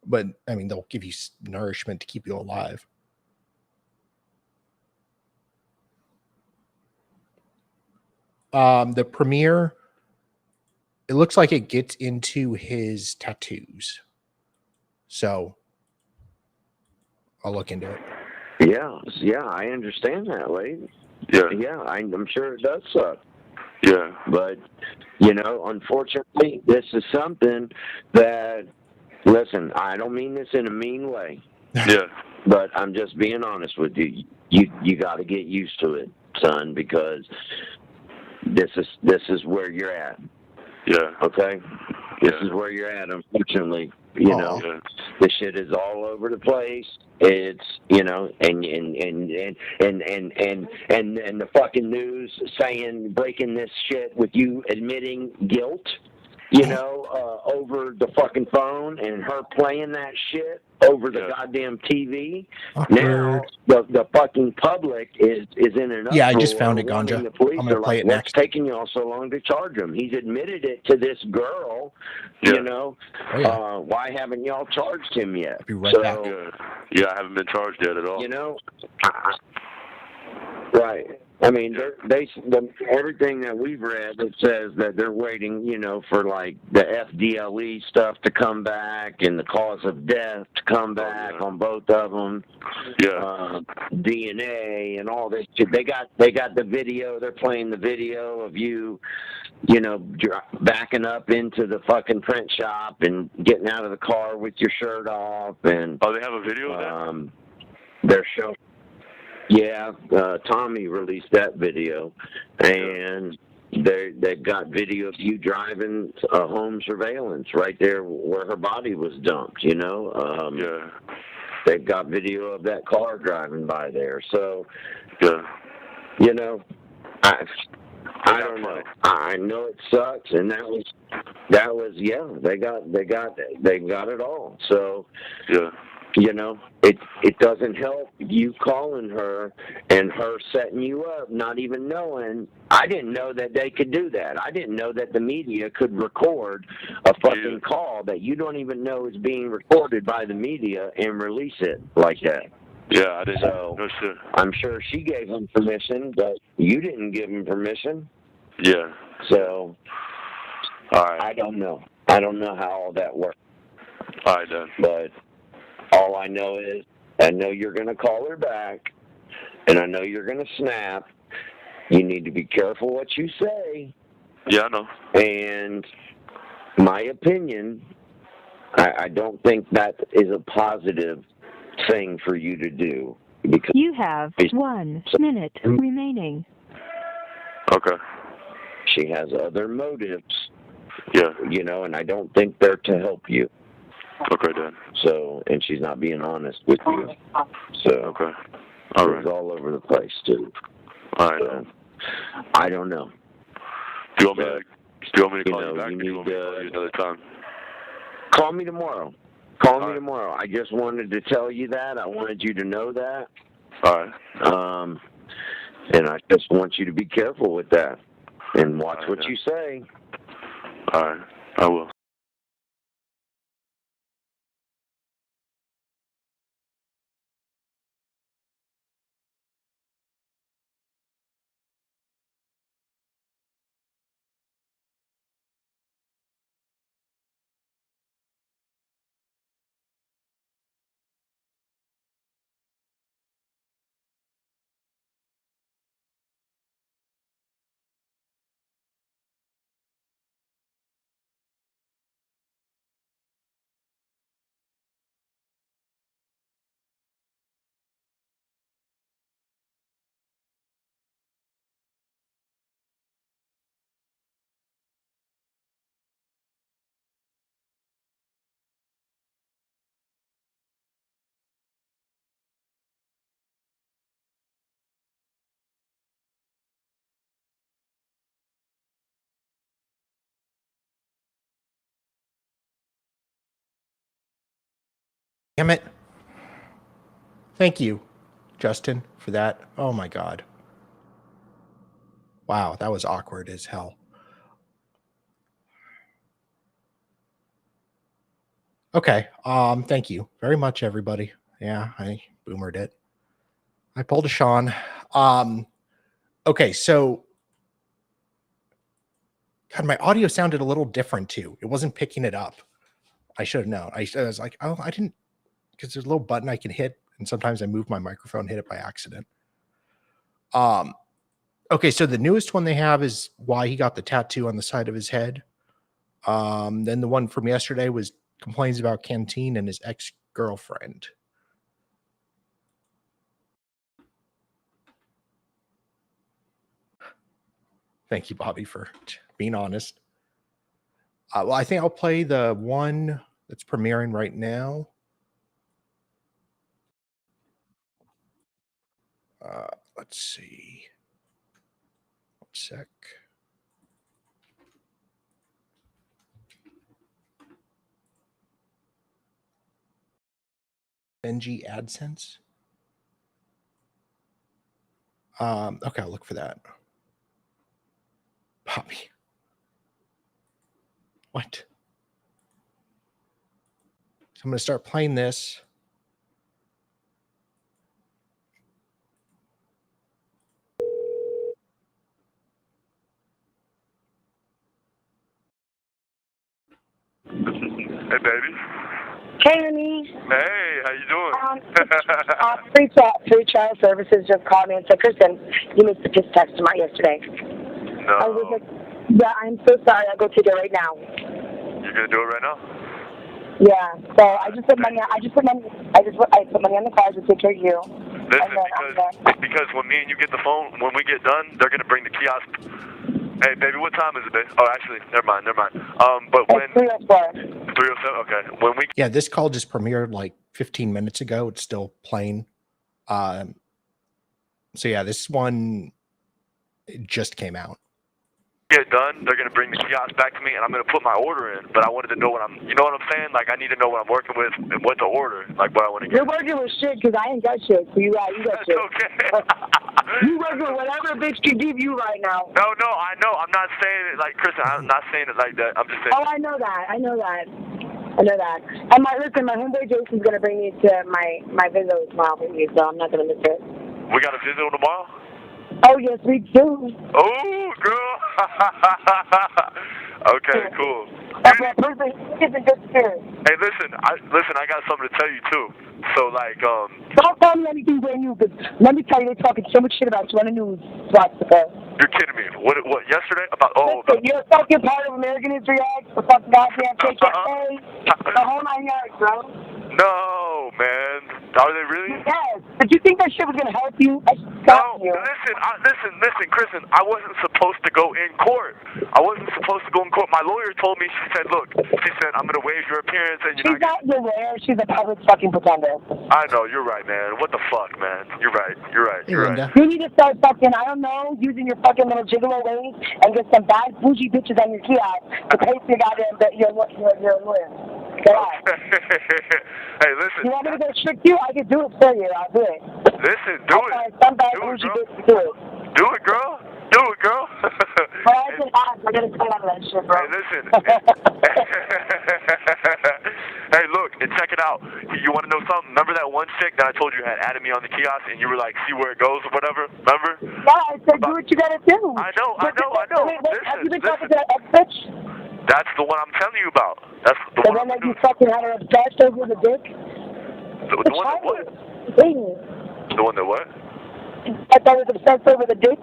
But I mean, they'll give you nourishment to keep you alive. The premiere, it looks like it gets into his tattoos. So I'll look into it. Yeah, I understand that, Wade. Yeah, I'm sure it does suck. Yeah. But, unfortunately, this is something that, listen, I don't mean this in a mean way. Yeah. But I'm just being honest with you. You got to get used to it, son, because this is where you're at. Yeah. Okay? This is where you're at, unfortunately. This shit is all over the place. It's and the fucking news breaking this shit with you admitting guilt, over the fucking phone and her playing that shit over the goddamn TV. Now the fucking public is in an uproar. I just found it, Ganja. The police I'm gonna are play like, it what's next. taking y'all so long to charge him? He's admitted it to this girl. Why haven't y'all charged him yet? Be right back. Yeah, I haven't been charged yet at all. Right. I mean, everything that we've read, it says that they're waiting, for like the FDLE stuff to come back and the cause of death to come back on both of them. Yeah. DNA and all this shit. They got the video. They're playing the video of you, backing up into the fucking print shop and getting out of the car with your shirt off. And they have a video of that? They're showing. Yeah, Tommy released that video, and they got video of you driving home surveillance right there where her body was dumped. They've got video of that car driving by there. So, I don't know. I know it sucks, and that was they got it all. So it doesn't help you calling her and her setting you up, not even knowing. I didn't know that they could do that. I didn't know that the media could record a fucking call that you don't even know is being recorded by the media and release it like that. Yeah, I didn't know. No shit. I'm sure she gave him permission, but you didn't give him permission. Yeah. So, all right. I don't know. I don't know how all that works. All right, then. But all I know is I know you're going to call her back, and I know you're going to snap. You need to be careful what you say. Yeah, I know. And my opinion, I don't think that is a positive thing for you to do. Because you have 1 minute remaining. Okay. She has other motives. Yeah. And I don't think they're to help you. Okay, Dad. So, and she's not being honest with you. So, okay. All right. It's all over the place, too. All right. So, I don't know. Do you want me to call you back, or do you want me to call you another time? Call me tomorrow. Call me tomorrow. I just wanted to tell you that. I wanted you to know that. All right. And I just want you to be careful with that and watch what you say. All right. I will. Damn it. Thank you, Justin, for that. Oh my God. Wow, that was awkward as hell. Okay. Thank you very much, everybody. Yeah, I boomered it. I pulled a Sean. Okay, so God, my audio sounded a little different too. It wasn't picking it up. I should have known. I was like, oh, I didn't, because there's a little button I can hit, and sometimes I move my microphone, hit it by accident. Okay, so the newest one they have is why he got the tattoo on the side of his head. Then the one from yesterday was complains about Canteen and his ex-girlfriend. Thank you, Bobby, for being honest. Well, I think I'll play the one that's premiering right now. Let's see. 1 sec. NG AdSense. Okay, I'll look for that. Bobby. What? So I'm going to start playing this. Hey, baby. Hey, honey. Hey, how you doing? Free trial services just called me and said, Kristen, you missed the piss test tomorrow yesterday. No. I was like, yeah, I'm so sorry. I'll go take it right now. You're gonna do it right now? Yeah. So I just put money. I put money on the card to take care of you. Listen, because when me and you get the phone, when we get done, they're gonna bring the kiosk. Hey, baby, what time is it, babe? Oh, actually, never mind. But when 3:07. 3:07. Okay. When we this call just premiered like 15 minutes ago. It's still playing. So yeah, this one just came out. Get done, they're gonna bring the kiosk back to me, and I'm gonna put my order in. But I wanted to know you know what I'm saying? Like I need to know what I'm working with and what to order, like what I want to get. You're working with shit because I ain't got shit. So you got shit. Okay. You working with whatever bitch can give you right now. No, I know. I'm not saying it like Kristen. I'm not saying it like that. I'm just saying. Oh, I know that. And my homeboy Jason's gonna bring me to my visit tomorrow with you, so I'm not gonna miss it. We got a visit tomorrow? Oh yes, we do. Oh, girl. Okay, cool. Okay, perfect. It's a good spirit. Hey, listen. I got something to tell you too. So like, Don't tell me anything brand new, but let me tell you, they're talking so much shit about you on the news, swastika. You're kidding me. What yesterday? About you're a fucking part of American History X, the fucking goddamn KKK, the whole 9 yards, bro. No, man. Are they really? Yes. Did you think that shit was gonna help you? No. Listen, Kristen. I wasn't supposed to go in court. My lawyer told me. She said, I'm gonna waive your appearance, and she's not your lawyer. She's a public fucking pretender. I know. You're right, man. What the fuck, man? You're right. You need to start fucking, I don't know, using your fucking little gigolo ways and get some bad bougie bitches on your kiosk to pay for your goddamn your lawyer. Hey, listen. You want me to go trick you? I can do it for you. I'll do it. Listen, do it. Some bad bougie bitch to do it. Do it, girl. I gotta clean out of that shit, bro. Hey, listen. Hey, look, and check it out. You want to know something? Remember that one chick that I told you had added me on the kiosk, and you were like, see where it goes or whatever? Remember? Yeah, I said do what you gotta do. I know. Have you been talking to that ex-bitch? That's the one I'm telling you about. That's the one. And then you fucking had her obsessed over the dick? The one that what? The one that what? I thought was obsessed over the dick.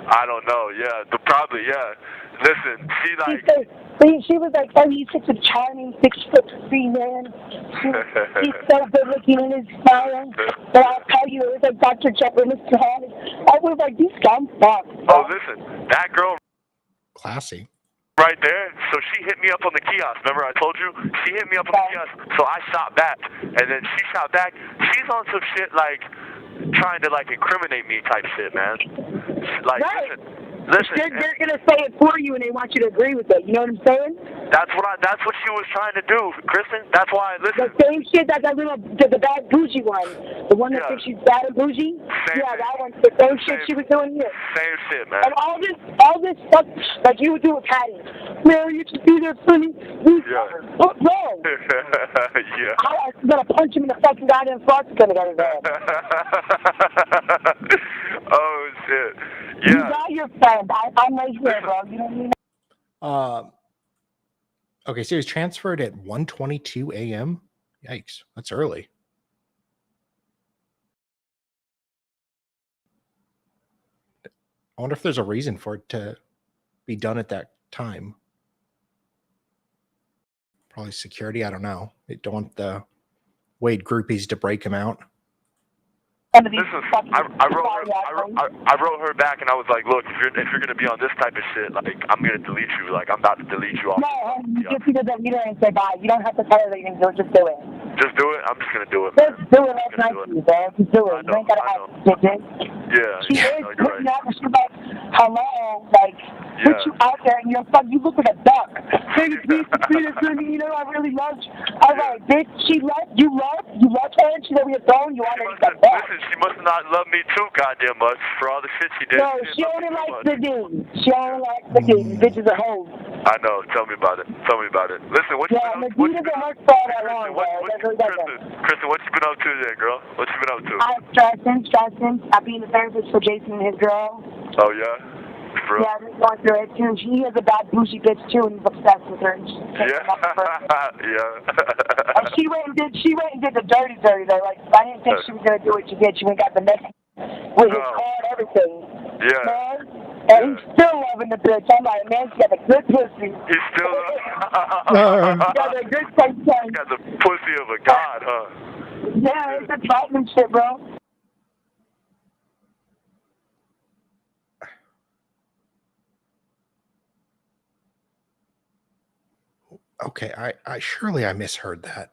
I don't know. Yeah, probably. Yeah. Listen, she was like, oh, he's such a charming 6'3" man. He's so good looking in his smile. But I'll tell you, it was like Dr. Jekyll and Mr. Hyde. I was like, these scum fuck. Oh, listen, that girl. Classy. Right there. So she hit me up on the kiosk. Remember I told you? She hit me up on the kiosk. So I shot back. And then she shot back. She's on some shit like trying to like incriminate me type shit, man. Like, right. Listen. They're gonna say it for you, and they want you to agree with it. You know what I'm saying? That's what she was trying to do, Kristen. That's why. Listen. The same shit that the bad bougie one, the one that thinks she's bad and bougie. That one. The same shit she was doing here. Same shit, man. And all this stuff like you would do with Patty. Man, you should do that funny. Yeah. What wrong? Yeah. I'm gonna punch him in the fucking goddamn swastika in his head. Oh shit. Yeah. You got your friend. I'm right here, bro. You know what I mean? Okay, so he was transferred at 1:22 a.m. Yikes, that's early. I wonder if there's a reason for it to be done at that time. Probably security. I don't know. They don't want the Wade groupies to break him out. Listen, I wrote her back and I was like, look, if you're gonna be on this type of shit, like I'm gonna delete you. Like I'm about to delete you off. No, you just need to delete her and say bye. You don't have to tell her that you're gonna do it. Just do it. Just do it. I'm just gonna do it. Just do it. That's nice of you, man. Just do it. You ain't gotta ask, bitches. Yeah. She is no, putting you're right. out. She's like, hello, like. Put you out there and you're fuck. You look like a duck. Hey, you know I really love you. I was like, bitch, you love her and she's over your phone. You want her to get back. Listen, she must not love me too goddamn much for all the shit she did. No, she only likes the dude. She only likes the dude. Bitches are hoes. I know. Tell me about it. Listen, what you been up to? Kristen, what you been up to there, girl? What you been up to? I'm stressing. I'm being a therapist for Jason and his girl. Oh, yeah? For real? Yeah, I'm going through it too. She has a bad bougie bitch too, and he's obsessed with her. And yeah. She went and did the dirty though. Like I didn't think she was gonna do what she did. She went and got the next with his car and everything. Yeah. Man. And he's still loving the bitch. I'm like, man, she got a good pussy. He's still got a good pussy. Got the pussy of a god, huh? Yeah, it's a Trotman shit, bro. Okay, I surely I misheard that.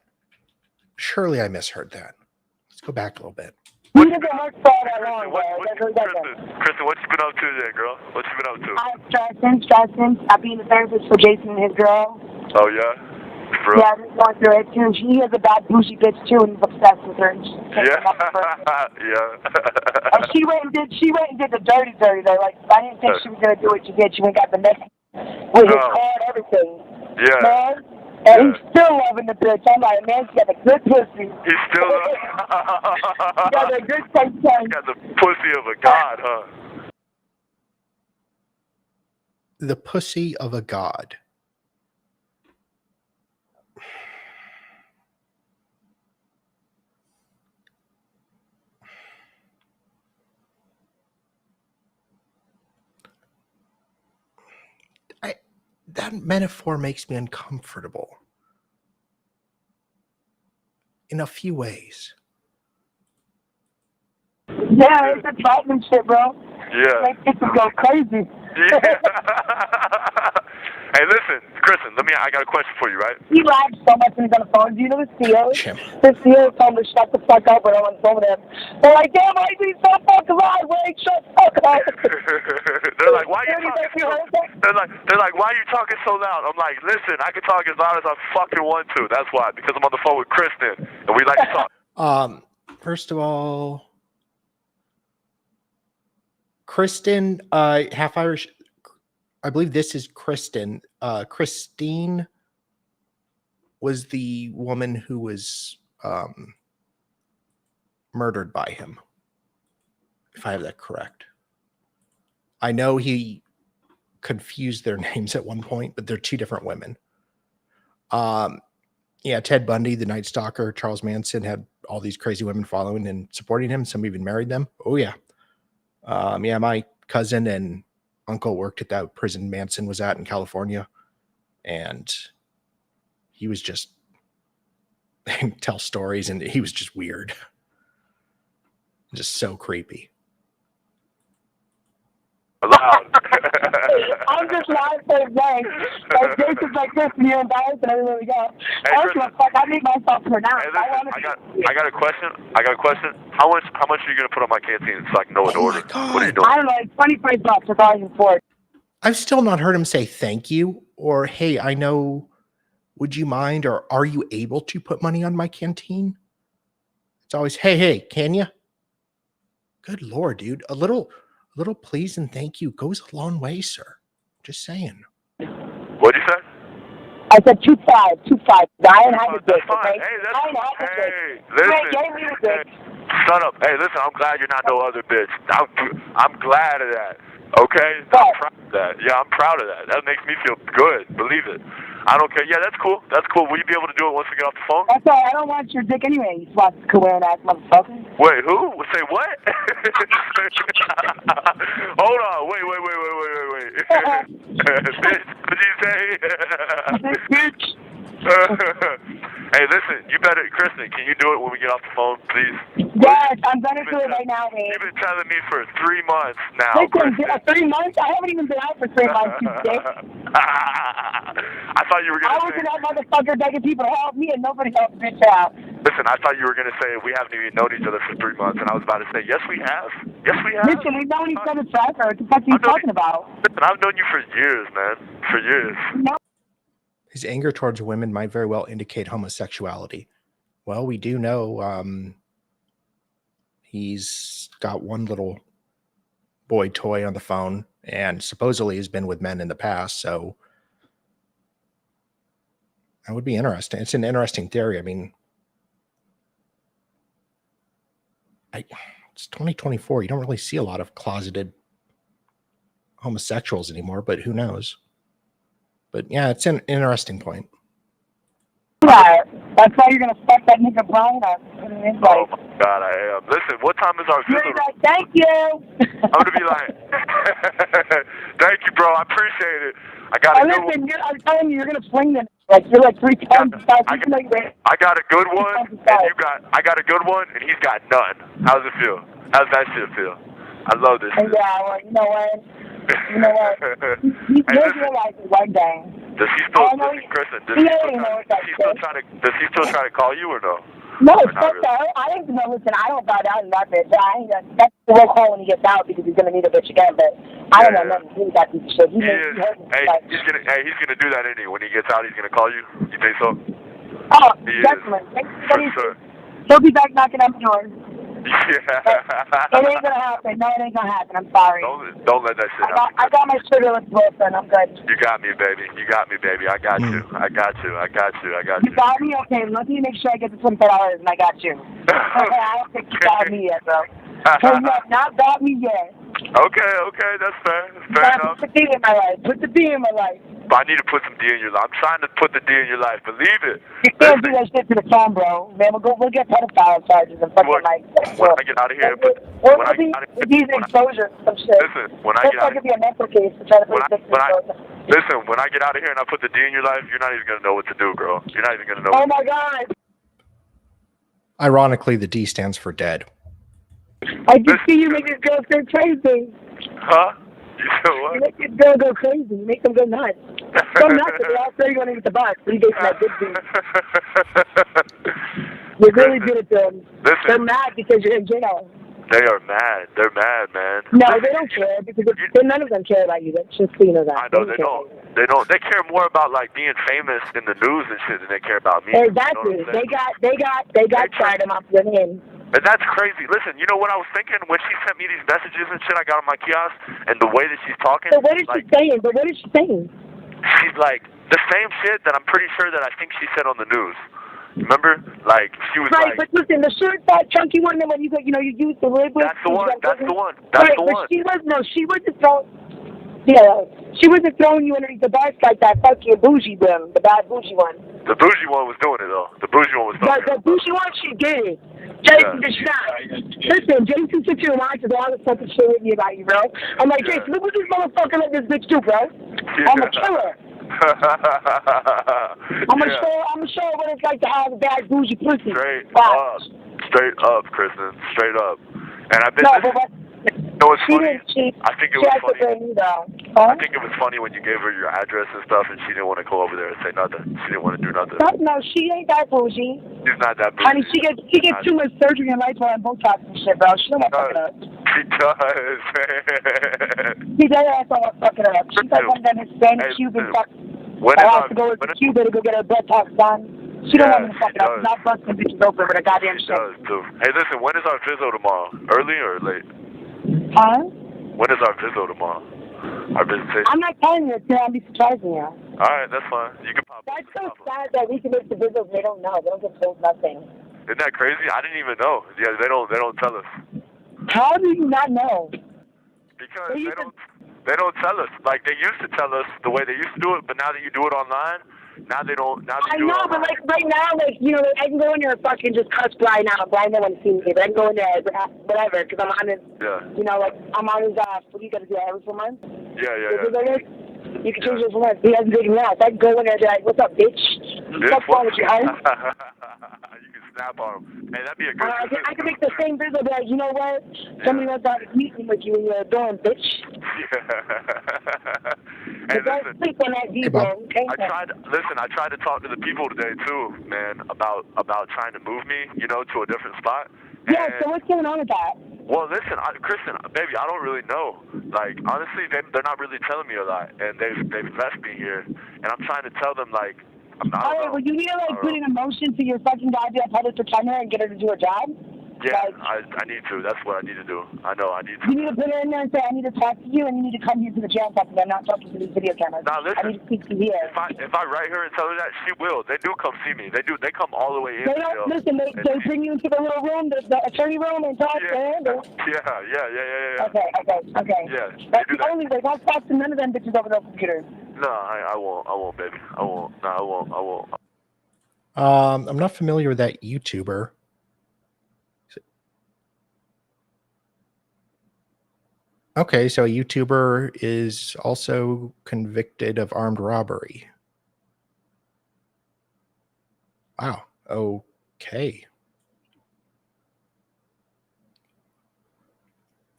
Let's go back a little bit. Kristen, what you been up to there, girl? What you been up to? I'm stressing. I'm being a therapist for Jason and his girl. Oh, yeah? For real? Yeah, I'm going through it too. She has a bad bougie bitch too, and he's obsessed with her. And yeah. She went and did the dirty though. Like I didn't think she was gonna do what she did. She went and got the next with his car and everything. Yeah. Man. And he's still loving the bitch. I'm like, man, she got a good pussy. He's still got a good pussy. Got the pussy of a god, huh? The pussy of a god. That metaphor makes me uncomfortable in a few ways. Yeah, it's a Trotman shit, bro. Yeah. Like, it's go crazy. Yeah. Hey, listen, Kristen, I got a question for you, right? He lied so much when he's on the phone. Do you know the CEO? The CEO told him to shut the fuck up when I'm on the phone with him. They're like, damn, why you so fucking loud? Wait, shut the fuck up. They're like, why are you talking They're like, why are you talking so loud? I'm like, listen, I can talk as loud as I fucking want to. That's why, because I'm on the phone with Kristen, and we like to talk. First of all, Kristen, half Irish. I believe this is Kristen. Christine was the woman who was murdered by him, if I have that correct. I know he confused their names at one point, but they're two different women. Yeah, Ted Bundy, the Night Stalker, Charles Manson had all these crazy women following and supporting him. Some even married them. Oh, yeah. Yeah, my cousin and uncle worked at that prison Manson was at in California, and he was just tell stories, and he was just weird, just so creepy. Loud. I'm just loud for the day. Like Jason's like this, and you're embarrassed, and everywhere we go. Hey, I don't give a fuck. I make myself pronounce. Hey, listen, I got a question. How much are you gonna put on my canteen so I can know what to order? What are you doing? I don't know, like $25 or $1,004. I've still not heard him say thank you or, hey, I know, would you mind, or are you able to put money on my canteen? It's always, hey, can you? Good Lord, dude. A little please and thank you goes a long way, sir. Just saying. What'd you say? I said 2.5. Diane had a That's fine. Hey, listen. Shut up. Hey, listen, I'm glad you're not no other bitch. I'm glad of that. Okay? I'm proud of that. Yeah, I'm proud of that. That makes me feel good. Believe it. I don't care. Yeah, that's cool. That's cool. Will you be able to do it once we get off the phone? That's all right. I don't want your dick anyway, you swastika wearing ass motherfucker. Wait, who? Say what? Hold on. Wait. Bitch, what did you say? Bitch. Hey, listen, you better, Kristen, can you do it when we get off the phone, please? Yes, I'm gonna do it right now, babe. You've been telling me for 3 months now. Listen, 3 months? I haven't even been out for 3 months, you dick. I thought you were going to say... I was in that motherfucker begging people to help me and nobody helped bitch out. Listen, I thought you were going to say we haven't even known each other for 3 months, and I was about to say, yes, we have. Yes, we have. Listen, we've known each other forever. What the fuck are you talking about? Listen, I've known you for years, man. For years. No. His anger towards women might very well indicate homosexuality. Well, we do know he's got one little boy toy on the phone and supposedly has been with men in the past, so that would be interesting. It's an interesting theory. I mean, it's 2024. You don't really see a lot of closeted homosexuals anymore, but who knows? But yeah, it's an interesting point. Right. That's why you're going to fuck that nigga Brian up. Oh my God, I am. Listen, what time is our visit? Like, thank you. I'm going to be like, thank you, bro. I appreciate it. I got a good one. I'm telling you, you're going to fling them. Like, you're like 3 times the size. I got a good one, and I got a good one, and he's got none. How does it feel? How does that shit feel? I love this shit. Yeah, well, you know what? He will realize it one day. Does he still, Kristen, does he still try to call you or no? No, fuck that. I ain't gonna listen. I don't bow down to that bitch. That's the real call when he gets out because he's gonna need a bitch again. But I don't know nothing to do with that piece of shit. He's gonna do that anyway. When he gets out, he's gonna call you. You think so? Oh, definitely. For sure. He'll be back knocking on the door. Yeah. It ain't gonna happen. No, it ain't gonna happen. I'm sorry. Don't let that shit happen. I got my sugar with Wilson. I'm good. You got me, baby. You got me, baby. I got you. I got you. You got me? Okay, let me make sure I get the $25 and I got you. I don't think you got me yet, bro. So you have not got me yet. Okay, that's fair. Fair enough. Put the D in my life. Put the D in my life. But I need to put some D in your life. I'm trying to put the D in your life. Believe it. You can't do that shit to the phone, bro. Man, we'll get pedophile charges and fucking like. When I get out of here, these exposure some shit. Listen, when I get out of here, be a mental case for trying to put listen, when I get out of here and I put the D in your life, you're not even gonna know what to do, girl. You're not even gonna know. Oh my God. Ironically, the D stands for dead. I can see you make this girl go crazy. Huh? You said what? You make this girl go crazy. You make them go nuts. Go nuts, but they're all saying you're going to get the box. But you gave them that good thing. You're really good at them. Listen. They're mad because you're in jail. They are mad. They're mad, man. No, they don't care because none of them care about you. That's just so you know that. I know they don't. They don't. They care more about like being famous in the news and shit than they care about me. Exactly. You know they got tired of my in. And that's crazy. Listen, you know what I was thinking when she sent me these messages and shit I got on my kiosk, and the way that she's talking. So what is she saying? But what is she saying? She's like the same shit that I'm pretty sure that I think she said on the news. Remember? Like she was right, like. But listen, the short, fat, chunky one that when you use the lid with. That's the one. That's the one. Right, but she wasn't throwing. Yeah, she wasn't throwing you underneath the bus like that fucking bougie one, the bad bougie one. The bougie one was doing it though. The bougie one was doing it. The bougie one, she did. Jason did not. Listen, Jason sits here and watches all the fucking shit with me about you, bro. I'm like, Jason, look what this motherfucker let this bitch do, bro. I'm a killer. I'm gonna show what it's like to have a bad bougie pussy. Straight up, Kristen. Straight up. And I've been. No, it's funny. I think it was funny. I think it was funny when you gave her your address and stuff, and she didn't want to go over there and say nothing. She didn't want to do nothing. No, she ain't that bougie. She's not that bougie. I mean, she gets too much surgery and lights on Botox and shit, bro. She don't want to fuck it up. She does. She does want to fuck it up. She's like one of them Hispanic Cuban fuckers. I have to go to Cuba to go get her Botox done. She don't want me to fuck it up. She's not busting bitches open with a goddamn shit. She does, too. Hey, listen, when is our Vizzo tomorrow? Early or late? Huh? When is our Vizzo tomorrow? Our visitation? I'm not telling you. It's going to be surprising you. Alright, that's fine. You can pop. That's so sad that we can make the Vizzos. They don't know. They don't get told nothing. Isn't that crazy? I didn't even know. Yeah, they don't tell us. How do you not know? Because They don't tell us. Like, they used to tell us the way they used to do it, but now that you do it online, now they don't. Now they do it online. But like right now, like like, I can go in there and fucking just cuss Brian out. Brian don't want to see me, but I can go in there whatever because I'm on his. Yeah. Like I'm on his. What do you got to do every 4 months? Yeah. You can change this one. He hasn't taken me out. So I can go in there and be like, "What's up, bitch? What's wrong with you, home?" You can snap on him. Hey, that'd be a good. I can make the same video. Be like, you know what? Somebody wants to have a meeting with you in your dorm, bitch. Hey, listen. Sleep on that video. I tried to talk to the people today too, man, about trying to move me, to a different spot. Yeah. So what's going on with that? Well, listen, Kristen, baby, I don't really know. Like, honestly, they're not really telling me a lot, and they've left me here, and I'm trying to tell them like. All right, well, you need to put in a motion to your fucking goddamn public pretender and get her to do her job. Yeah, I need to. That's what I need to do. I know, I need to. You need to put her in there and say, I need to talk to you, and you need to come here to the jail talk to me. I'm not talking to these video cameras. Now, listen, I need to speak to you here. If I write her and tell her that, she will. They do come see me. They do. They come all the way in. They don't, listen, they bring you into the little room, the attorney room, and talk to her. Yeah. Okay. Yeah, That's the only way. Don't talk to none of them bitches over the computer. No, I won't, baby. I won't. No, I won't. I'm not familiar with that YouTuber. Okay, so a YouTuber is also convicted of armed robbery. Wow. Okay.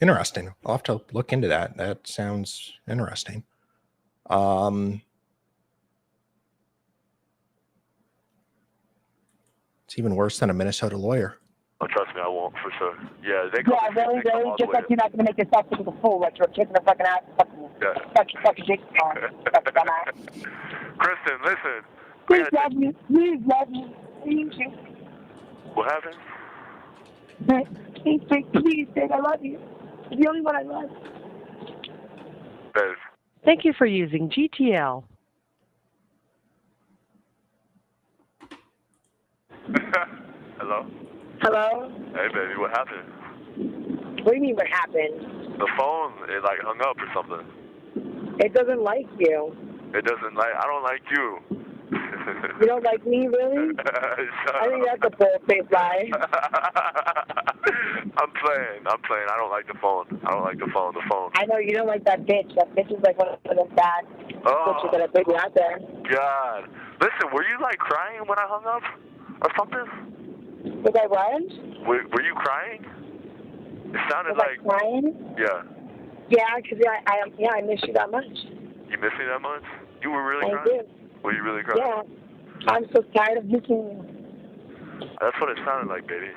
Interesting. I'll have to look into that. That sounds interesting. It's even worse than a Minnesota lawyer. Oh, trust me, I won't, for sure. Yeah, they come. Yeah, really. Just like you're not going to make yourself look like a fool, like you're kicking the fucking ass, fucking dick on. Kristen, listen. Please love me. Please love me. Please. What happened? Please, babe, I love you. You're the only one I love. Babe. Thank you for using GTL. Hello? Hello? Hey, baby, what happened? What do you mean what happened? The phone, it like hung up or something. It doesn't like you. It doesn't like, I don't like you. You don't like me, really? I think that's a bull-faced lie. I'm playing. I don't like the phone. The phone. I know you don't like that bitch. That bitch is like one of them bad bitches that are big out there. God. Listen, were you like crying when I hung up or something? Was I what? Were you crying? It sounded like crying? Yeah. Yeah, because I miss you that much. You miss me that much? You were really crying? I did. Were you really crying? Yeah. I'm so tired of missing you. That's what it sounded like, baby.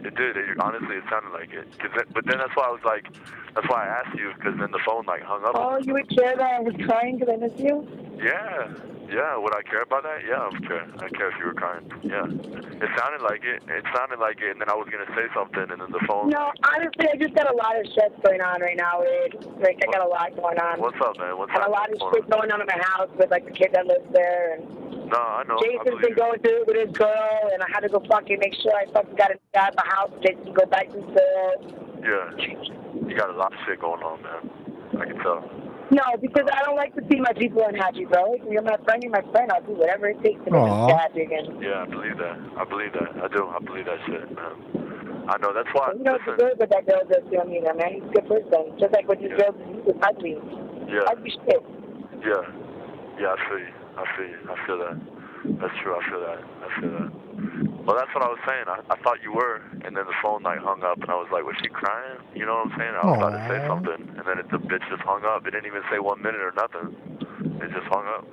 It did. Honestly, it sounded like it. But then that's why I was like, that's why I asked you, because then the phone like hung up. Oh, you would care that I was crying because I miss you? Yeah. Would I care about that? Yeah, I care if you were crying. Yeah. It sounded like it. And then I was gonna say something, and then the phone. No, honestly, I just got a lot of shit going on right now, Ed. Like, I got a lot going on. What's up, man? And a lot of shit going on in my house with like the kid that lives there, and no, I know. Jason's been going through it with his girl, and I had to go fucking make sure I fucking got it out of the house. Jason can go back to school. Yeah. You got a lot of shit going on, man. I can tell. No, because I don't like to see my people unhappy, bro. If you're my friend, you're my friend. I'll do whatever it takes to make you happy again. Yeah, I believe that. I do. I believe that shit, man. I know. That's why. You know what's good with that girl does to me, man. He's a good person. Just like when you girls, he was ugly. Yeah. Ugly shit. Yeah. Yeah, I feel that. That's true. I feel that. Well, that's what I was saying. I thought you were, and then the phone like hung up, and I was like, was she crying? You know what I'm saying? I was about to say something, and then the bitch just hung up. It didn't even say 1 minute or nothing. It just hung up.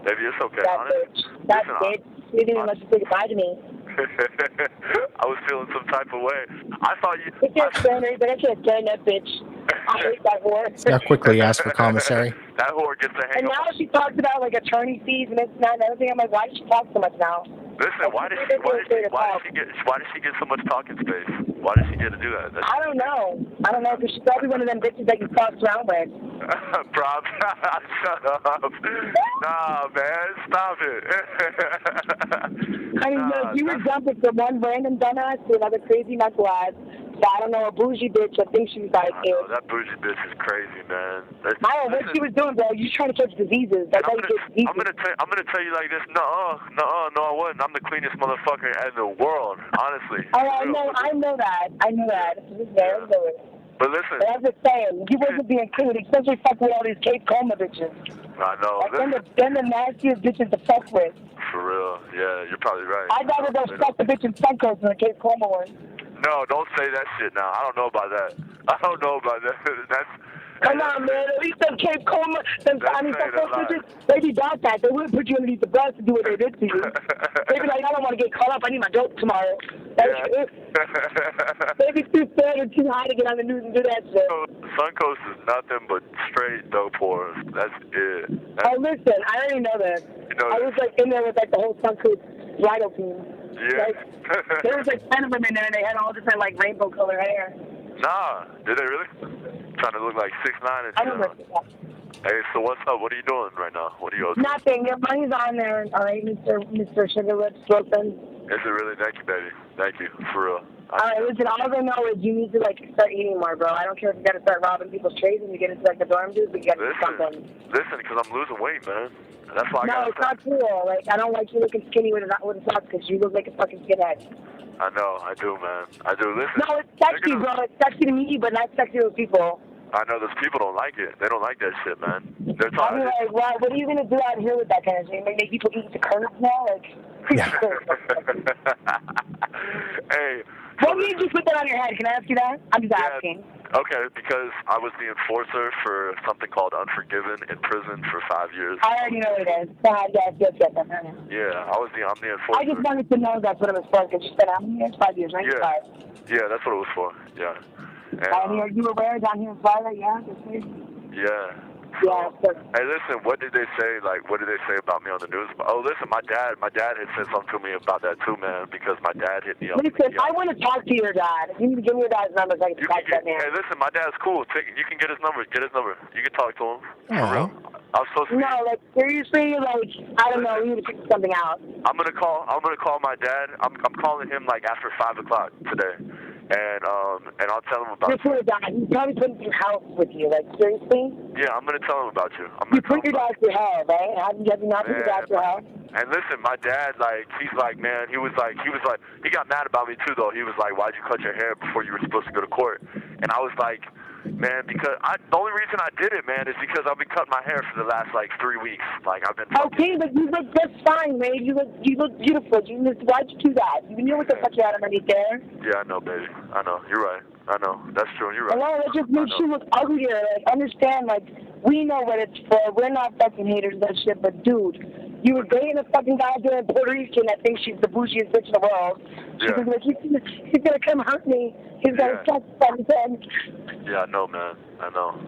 Maybe it's okay. That bitch. That bitch. You didn't even let you say goodbye to me. I was feeling some type of way. I thought you. I can't stand her, but I can't stand that bitch. I hate that whore. I quickly asked for commissary. That whore gets to hang up. And now she talks about like attorney fees and this and that and everything. I'm like, why does she talk so much now? Listen, why does she get so much talking space? Why does she get to do that? I don't know, because she's probably one of them bitches that you fuck around with. Probably. Shut up. Nah, man, stop it. I mean, look, you were jumping from one random dumbass to another crazy knuckleass I don't know, a bougie bitch. I think she's like, that bougie bitch is crazy, man. I don't know what she was doing, bro. You trying to catch diseases. That's how you get diseases. I'm gonna tell you like this. No, I wasn't. I'm the cleanest motherfucker in the world, honestly. Oh, I know that. Yeah. But listen. But I'm just saying, you wasn't being clean, especially fucking with all these Cape Coma bitches. I know. Like, them the nastiest bitches to fuck with. For real. Yeah, you're probably right. I'd rather go fuck the bitch in Suncoast than the Cape Coma one. No, don't say that shit now. I don't know about that. That's... Come on, man. At least them Cape Coma, some bitches, they be about that. They wouldn't put you underneath the bus to do what they did to you. They be like, I don't want to get caught up. I need my dope tomorrow. Yeah. They be too sad and too high to get on the news and do that shit. Suncoast is nothing but straight dope whores. That's it. Listen, I already know that. I was like in there with like the whole Suncoast bridal team. Yeah. Like, there was like 10 of them in there, and they had all different like rainbow color hair. Nah, did they really? Trying to look like 6'9" and shit. Hey, so what's up? What are you doing right now? What are you doing? Nothing. Your money's on there, all right, Mr. Sugar Lips Wilson. Is it really? Thank you, baby. Thank you, for real. All right, listen, all I know is you need to, like, start eating more, bro. I don't care if you got to start robbing people's trades and you get into, like, the dorm dudes, but you got to do something. Listen, because I'm losing weight, man. That's why No, it's not cool. Like, I don't like you looking skinny with a socks because you look like a fucking skinhead. I know, I do, man. I do. Listen. No, it's sexy, bro. It's sexy to me, but not sexy to people. I know those people don't like it. They don't like that shit, man. They're I mean, like, well, what are you going to do out here with that kind of thing? Make people eat the curds now? Like, hey. What made you put that on your head? Can I ask you that? I'm just asking. Okay, because I was the enforcer for something called Unforgiven in prison for 5 years. I already know what it is. Yes. Yeah, I'm the enforcer. I just wanted to know that's what it was for, because you said how many years? 5 years, right? Yeah. Yeah, that's what it was for. Yeah. And you were where down here in Florida? Yeah. Yeah. Yeah. Hey, listen, what did they say? Like, what did they say about me on the news? Oh, listen, my dad had said something to me about that too, man, because my dad hit me up. Listen, I want to talk to your dad. You need to give me your dad's number so I can talk to that man. Hey, listen, my dad's cool. You can get his number. You can talk to him. For real. I'm supposed to be. No, like, seriously, like, I don't know, we need to figure something out. I'm gonna call my dad. I'm calling him like after 5 o'clock today. And I'll tell him about you. Your dad, he's probably putting through hell with you, like, seriously? Yeah, I'm going to tell him about you. You put your dad through hell, right? Have you not put your dad through hell? And listen, my dad, like, he's like, man, he got mad about me too, though. He was like, why'd you cut your hair before you were supposed to go to court? And I was like, man, because the only reason I did it, man, is because I've been cutting my hair for the last, like, 3 weeks. Like, I've been... Okay, but you look just fine, man. You look beautiful. Why'd you do that? You knew what the fuck you had underneath there. Yeah, I know, baby. I know. You're right. I know. That's true. You're right. No, that just makes you look uglier. Like, understand, like, we know what it's for. We're not fucking haters of that shit, but, dude, you were dating a fucking goddamn Puerto Rican that thinks she's the bougiest bitch in the world. She's like, he's gonna come hurt me. He's gonna touch something. Yeah, I know, man. I know.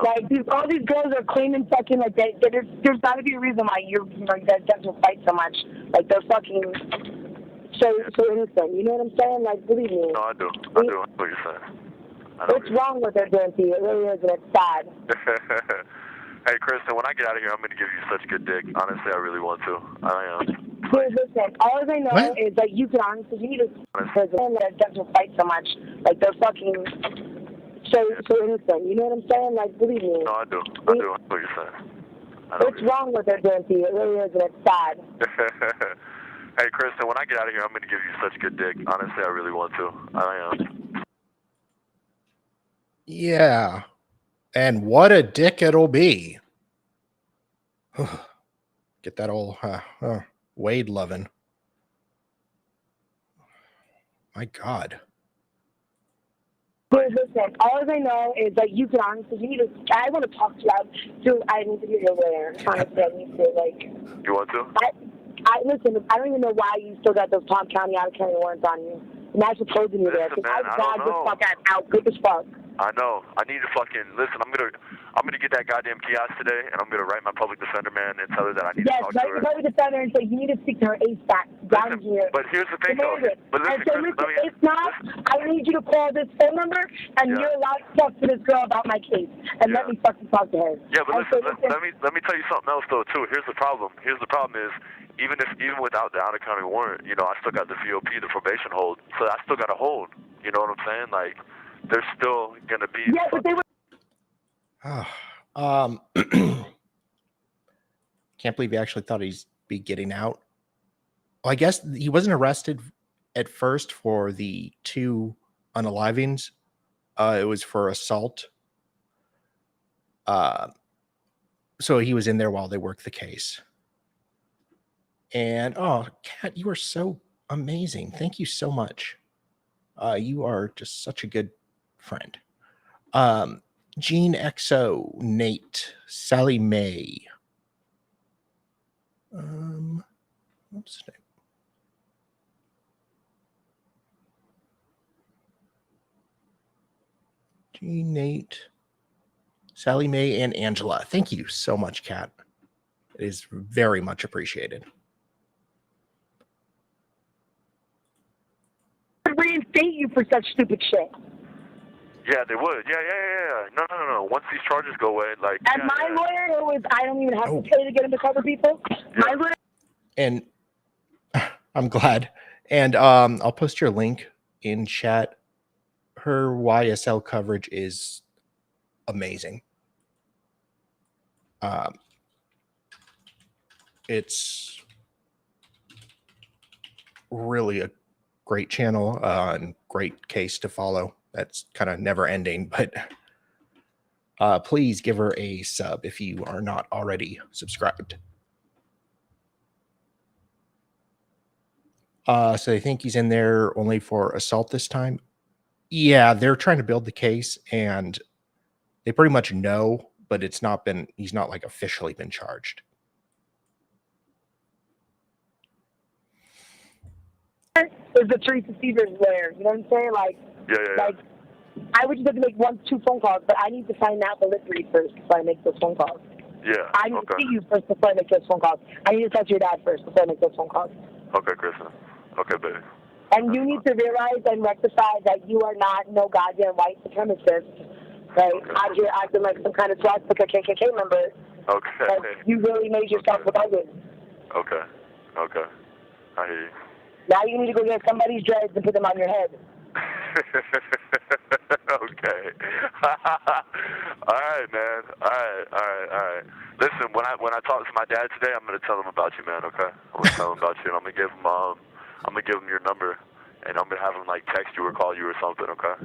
Like, all these girls are claiming fucking, like, there's gotta be a reason why you guys don't fight so much. Like, they're fucking so innocent. You know what I'm saying? Like, believe me. No, I do. I know what you're saying. What's wrong with they're doing to you? It really is, and it's sad. Hey, Kristen, when I get out of here, I'm going to give you such good dick. Honestly, I really want to. I am. Dude, listen, all I know is that you can honestly, you need to understand that doesn't fight so much. Like, they're fucking so innocent. You know what I'm saying? Like, believe me. No, I do. I know what you're saying. What's wrong with they're doing to you? It really is, and it's sad. Hey, Kristen, when I get out of here, I'm going to give you such good dick. Honestly, I really want to. I am. Yeah. And what a dick it'll be. Get that old Wade loving. My God. Dude, listen, all I know is that you can honestly, I want to talk to you. I need to be your lawyer. Honestly, I need to, like. You want to? Listen, I don't even know why you still got those Palm County out-of-county warrants on you. And that's what's holding you there. Because I dragged this fuck out quick as fuck. I know. I need to fucking listen. I'm gonna get that goddamn kiosk today, and I'm gonna write my public defender, man, and tell her that I need to talk to her. Yes, write your public defender and say you need to speak to her ASAP down here. But here's the thing, though. But listen, if not, I need you to call this phone number, and you're allowed to talk to this girl about my case, and let me fucking talk to her. Yeah, but listen, let me tell you something else though too. Here's the problem. Is even without the out-of-county warrant, you know, I still got the VOP, the probation hold, so I still got a hold. You know what I'm saying? Like, they're still gonna be. Yeah, but they were. Can't believe he actually thought he'd be getting out. Well, I guess he wasn't arrested at first for the 2 unalivings. It was for assault. So he was in there while they worked the case. And Kat, you are so amazing. Thank you so much. You are just such a good friend. Gene XO, Nate, Sally Mae. What's his name? Gene, Nate, Sally Mae, and Angela. Thank you so much, Kat. It is very much appreciated. Reinstate you for such stupid shit. Yeah, they would. Yeah. No. Once these charges go away, like. And my lawyer, who is, I don't even have to pay to get him to cover people. My lawyer. And I'm glad. And I'll post your link in chat. Her YSL coverage is amazing. It's really a great channel and great case to follow. That's kind of never ending, but please give her a sub if you are not already subscribed. So they think he's in there only for assault this time. Yeah, they're trying to build the case, and they pretty much know, but he's not like officially been charged. Is the Teresa Seavers lawyer? You know what I'm saying? Like, like, I would just have to make 1-2 phone calls, but I need to find out the lip read first before I make those phone calls. Yeah. I need to see you first before I make those phone calls. I need to talk to your dad first before I make those phone calls. Okay, Kristen. Okay, baby. And you need to realize and rectify that you are not no goddamn white supremacist, right? Out here acting like some kind of swastika KKK member. Okay. Like, you really made yourself look ugly. Okay. I hear you. Now you need to go get somebody's dreads and put them on your head. Okay. All right, man. All right. Listen, when I talk to my dad today, I'm gonna tell him about you, man. Okay. I'm gonna tell him about you, and I'm gonna give him your number, and I'm gonna have him like text you or call you or something. Okay.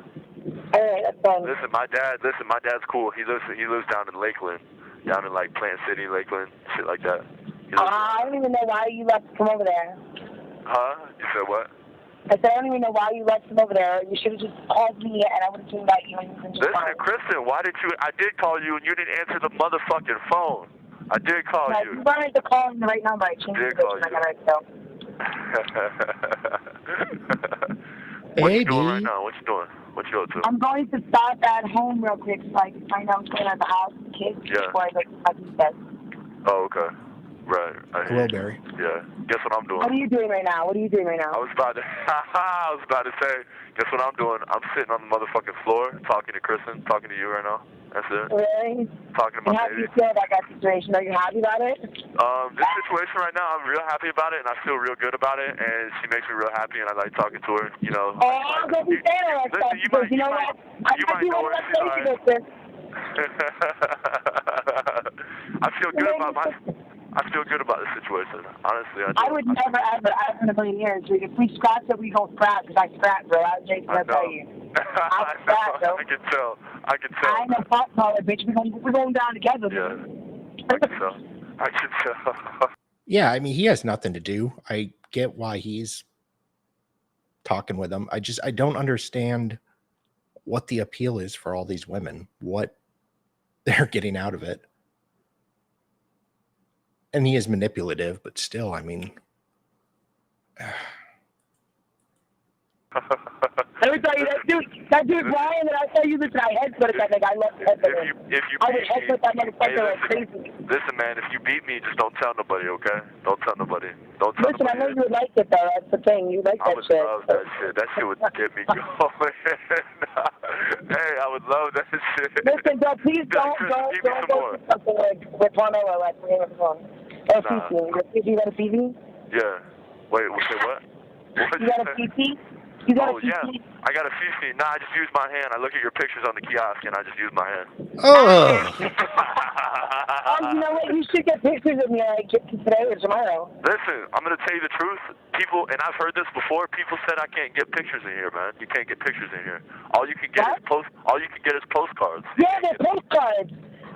All right, that's fine. Listen, my dad's cool. He lives down in Lakeland, down in like Plant City, Lakeland, shit like that. I don't even know why you left him over there. Huh? You said what? I said, I don't even know why you left him over there. You should have just called me, and I would have came back you and you can just Listen, Kristen, why did you? I did call you, and you didn't answer the motherfucking phone. I did call you. You wanted to call him the right number. I changed the call I got it, so. What you doing right now? What you doing? What you up to? I'm going to stop at home real quick so I can find out what's going on at the house with the kids before I go to my bed. Oh, okay. Right. Hello, Barry. Yeah. Guess what I'm doing? What are you doing right now? I was about to say, guess what I'm doing? I'm sitting on the motherfucking floor talking to Kristen, talking to you right now. That's it. Really? Talking to my baby. How do you feel about that situation? Are you happy about it? This situation right now, I'm real happy about it, and I feel real good about it, and she makes me real happy, and I like talking to her, you know. Oh, don't be saying all that stuff, because you know what? I might be one of those ladies with this. I feel good about the situation. Honestly, I do. I would never, ever, ever in a million years. If we scratch it, we don't scratch, because I scratch, bro. Jason, I'll tell you. I scratch, bro. I can tell. I ain't no pot caller, bitch. We're going down together. Yeah. I can tell. Yeah, I mean, he has nothing to do. I get why he's talking with them. I don't understand what the appeal is for all these women, what they're getting out of it. And he is manipulative, but still, I mean. Let me tell you, that dude Ryan, and I tell you, listen, I headbutted that nigga. I love headbutting. I would headbutt that motherfucker like crazy. Listen, man, if you beat me, just don't tell nobody, okay? Don't tell nobody. Listen, I know you would like it, though. That's the thing. You like that shit. I would love that shit. That shit would get me going. Hey, I would love that shit. Listen, bro, please don't go to something like with Pornella, like for him or something. Or PC. You got a PC? Yeah. Wait, say what? You got a PC? You got Oh, a yeah. CC? I got a CC. Nah, I just use my hand. I look at your pictures on the kiosk, and I just use my hand. Oh. Oh, you know what? You should get pictures of me like today or tomorrow. Listen, I'm gonna tell you the truth. People, and I've heard this before. People said I can't get pictures in here, man. You can't get pictures in here. All you can get is postcards. Yeah, they're postcards.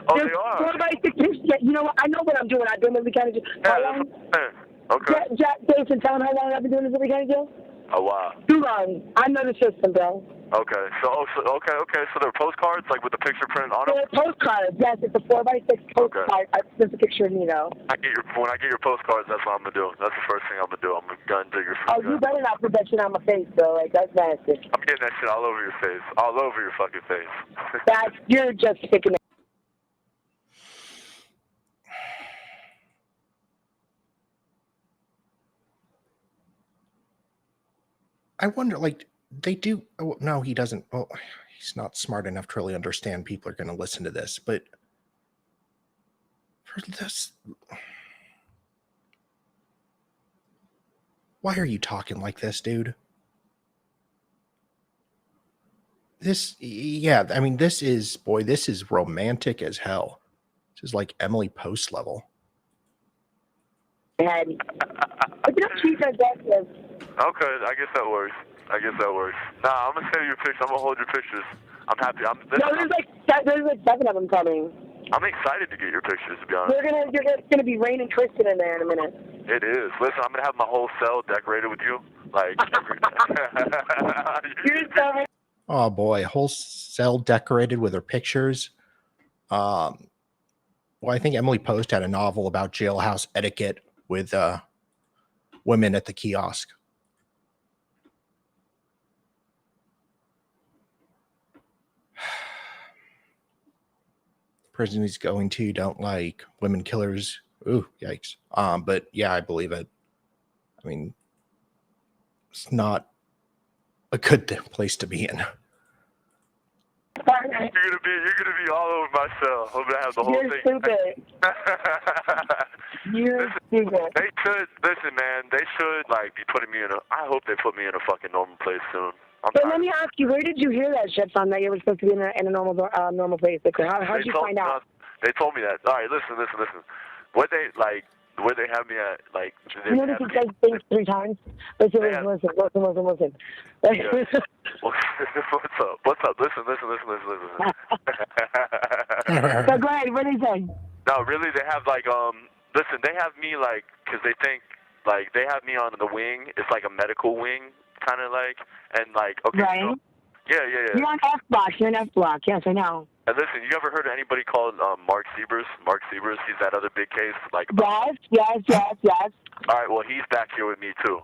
Oh, they are. 4x6 pictures. Yeah, you know what? I know what I'm doing. I've been with the kind of Yeah, that's what I'm saying. Okay. Jason, tell him how long I've been doing this every kind of deal. Oh, wow. Too long. I know the system, bro. Okay. So they're postcards, like with the picture printed on them? They're postcards. Yes, it's a 4x6 postcard. There's a picture of me, though. When I get your postcards, that's what I'm gonna do. That's the first thing I'm gonna do. I'm gonna gun digger. Oh, you better not put that shit on my face, though. Like, that's nasty. I'm getting that shit all over your face. All over your fucking face. You're just picking it. I wonder, like, they do. Oh, no, he doesn't. Oh, he's not smart enough to really understand people are going to listen to this. But for this, why are you talking like this, dude? Yeah, I mean, this is romantic as hell. This is like Emily Post level. And it's not cheap and aggressive. Okay, I guess that works. Nah, I'm gonna send you your pictures. I'm gonna hold your pictures. I'm happy. There's like 7 of them coming. I'm excited to get your pictures, to be honest. You're gonna be raining Kristen in there in a minute. It is. Listen, I'm gonna have my whole cell decorated with you. Like, Oh boy, whole cell decorated with her pictures. Well, I think Emily Post had a novel about jailhouse etiquette with women at the kiosk. Prison he's going to don't like women killers. Ooh, yikes. But yeah, I believe it. I mean, it's not a good place to be in. You're gonna be all over my cell. I'm gonna have the whole thing. Stupid. You're stupid. They should listen, man. They should like be putting me in I hope they put me in a fucking normal place soon. But let me ask you, where did you hear that shit from? That you were supposed to be in a normal place? Like, how did you find out? They told me that. All right, listen. Where they have me at, like. You notice he says things 3 times? Listen. Yeah. What's up? What's up? Listen. So go ahead. What did he say? No, really, they have like listen, they have me like because they think like they have me on the wing. It's like a medical wing, kind of like, and like okay. Right. So, yeah. You're on F block. You're in F block. Yes, I know. And listen, you ever heard of anybody called Mark Siebers? Mark Siebers, he's that other big case. Like. Yes. All right, well, he's back here with me too.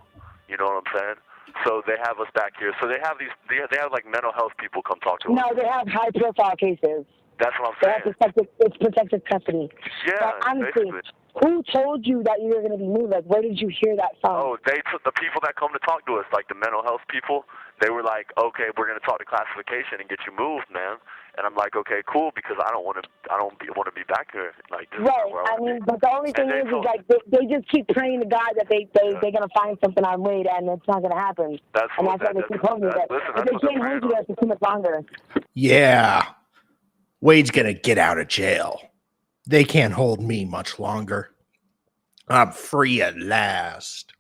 You know what I'm saying? So they have us back here. So they have they have like mental health people come talk to us. No, they have high profile cases. That's what I'm saying. It's protective custody. Yeah, but honestly, basically. who told you that you were going to be moved? Like, where did you hear that from? Oh, the people that come to talk to us, like the mental health people, they were like, okay, we're going to talk to classification and get you moved, man. And I'm like, okay, cool, because I don't want to be back here. Like, this right. Is where I mean, but the only thing is like they just keep praying to God that they're gonna find something on Wade, and it's not gonna happen. That's why they keep holding me there. But they can't hold you there for too much longer. Yeah, Wade's gonna get out of jail. They can't hold me much longer. I'm free at last.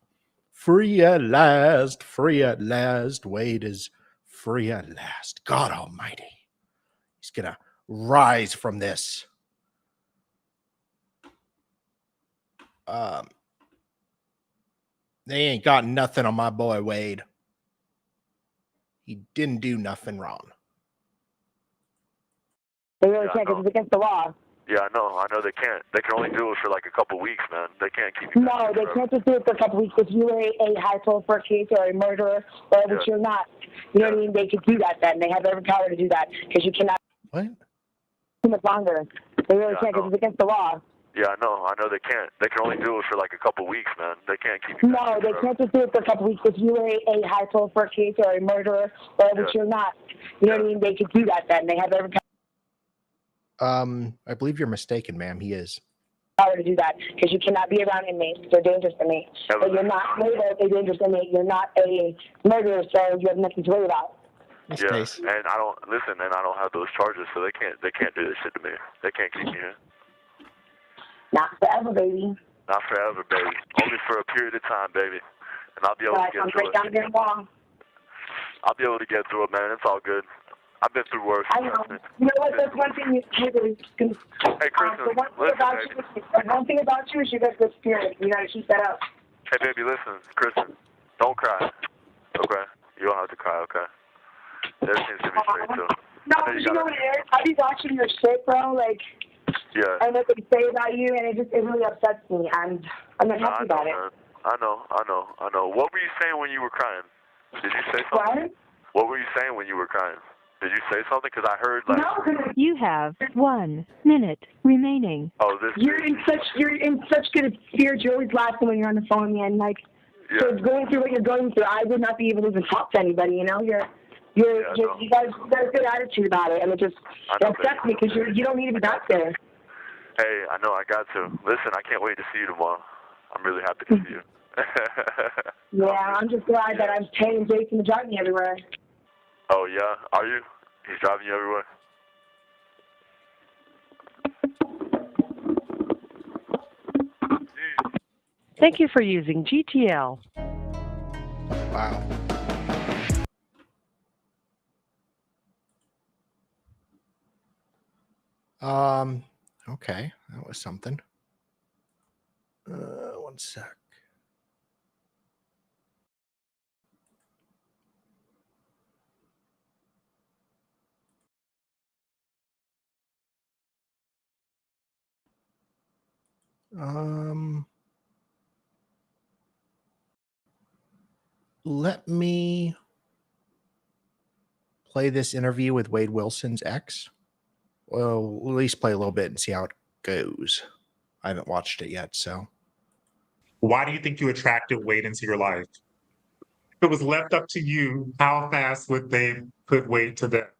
Free at last. Free at last. Wade is free at last. God Almighty. He's going to rise from this. They ain't got nothing on my boy Wade. He didn't do nothing wrong. They really can't because it's against the law. Yeah, I know they can't. They can only do it for like a couple weeks, man. They can't keep you. No, they can't just do it for a couple weeks. If you were a high profile case or a murderer, or which you're not, you know what I mean? They could do that then. They have every power to do that because you cannot. What? Too much longer. They really can't because it's against the law. Yeah, I know they can't. They can only do it for like a couple weeks, man. They can't keep you. No, they can't just do it for a couple weeks. If you were a high profile case or a murderer, or which you're not, you know what I mean? They could do that then. They have every power. I believe you're mistaken, ma'am. He is. power to do that because you cannot be around inmates. They're dangerous inmates. But you're not labeled a dangerous inmate. You're not a murderer, so you have nothing to worry about. Yeah, and I don't have those charges, so they can't do this shit to me. They can't keep me here. Not forever, baby. Not forever, baby. Only for a period of time, baby. And I'll be able to get through it. I'll be able to get through it, man. It's all good. I've been through worse. I know. You know what? That's one thing you can. Hey, Kristen, one thing about you is you got good spirit. You gotta keep that up. Hey, baby, listen, Kristen. Don't cry. Okay? You don't have to cry, okay? Everything's gonna be straight, too. No, you know what it is? I be watching your shit, bro. Like, yeah. I know what they say about you, and it really upsets me. I'm not happy about it. Man. I know. What were you saying when you were crying? Did you say something? What were you saying when you were crying? Did you say something? Because I heard like. No. You have 1 minute remaining. Oh, You're in such good spirits. You're always laughing when you're on the phone, man. Like, so going through what you're going through, I would not be able to even talk to anybody. You know, you got a good attitude about it, and it upsets me because you don't need to be back there. Hey, I know I got to. Listen, I can't wait to see you tomorrow. I'm really happy to see you. Yeah, I'm just glad that I'm paying Jason to drive me everywhere. Oh, yeah? Are you? He's driving you everywhere? Thank you for using GTL. Wow. Okay, that was something. One sec. Let me play this interview with Wade Wilson's ex. Well, at least play a little bit and see how it goes. I haven't watched it yet, so. Why do you think you attracted Wade into your life? If it was left up to you, how fast would they put Wade to death?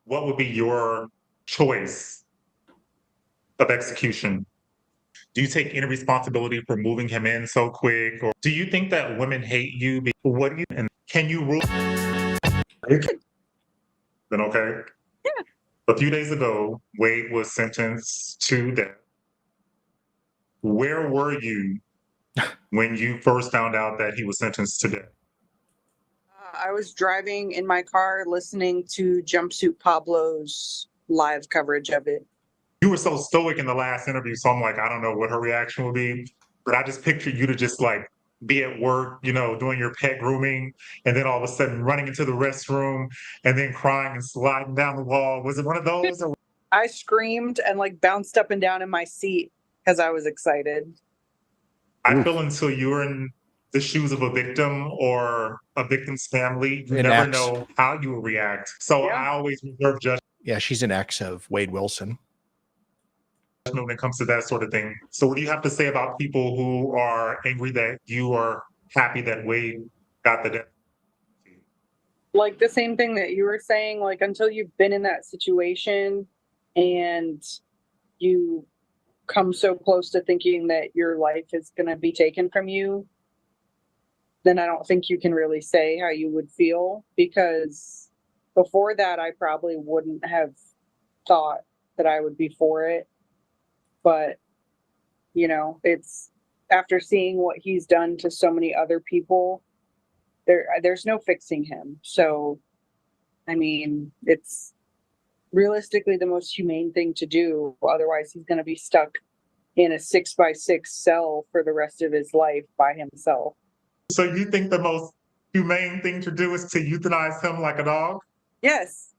What would be your choice of execution? Do you take any responsibility for moving him in so quick? Or do you think that women hate you? What do you, and can you rule? Then okay. Yeah. A few days ago, Wade was sentenced to death. Where were you when you first found out that he was sentenced to death? I was driving in my car listening to Jumpsuit Pablo's live coverage of it. You were so stoic in the last interview, so I'm like, I don't know what her reaction will be, but I just pictured you to just like be at work, you know, doing your pet grooming, and then all of a sudden running into the restroom and then crying and sliding down the wall. Was it one of those? Or- I screamed and like bounced up and down in my seat because I was excited. I feel until you're in the shoes of a victim or a victim's family, you An never ex. know how you will react. So I always reserve judgment. Yeah, she's an ex of Wade Wilson. When it comes to that sort of thing. So what do you have to say about people who are angry that you are happy that Wade got the death? Like the same thing that you were saying, like until you've been in that situation and you come so close to thinking that your life is going to be taken from you, then I don't think you can really say how you would feel, because before that, I probably wouldn't have thought that I would be for it. But, you know, it's after seeing what he's done to so many other people, there's no fixing him. So, I mean, it's realistically the most humane thing to do. Otherwise, he's going to be stuck in a 6x6 cell for the rest of his life by himself. So you think the most humane thing to do is to euthanize him like a dog? Yes.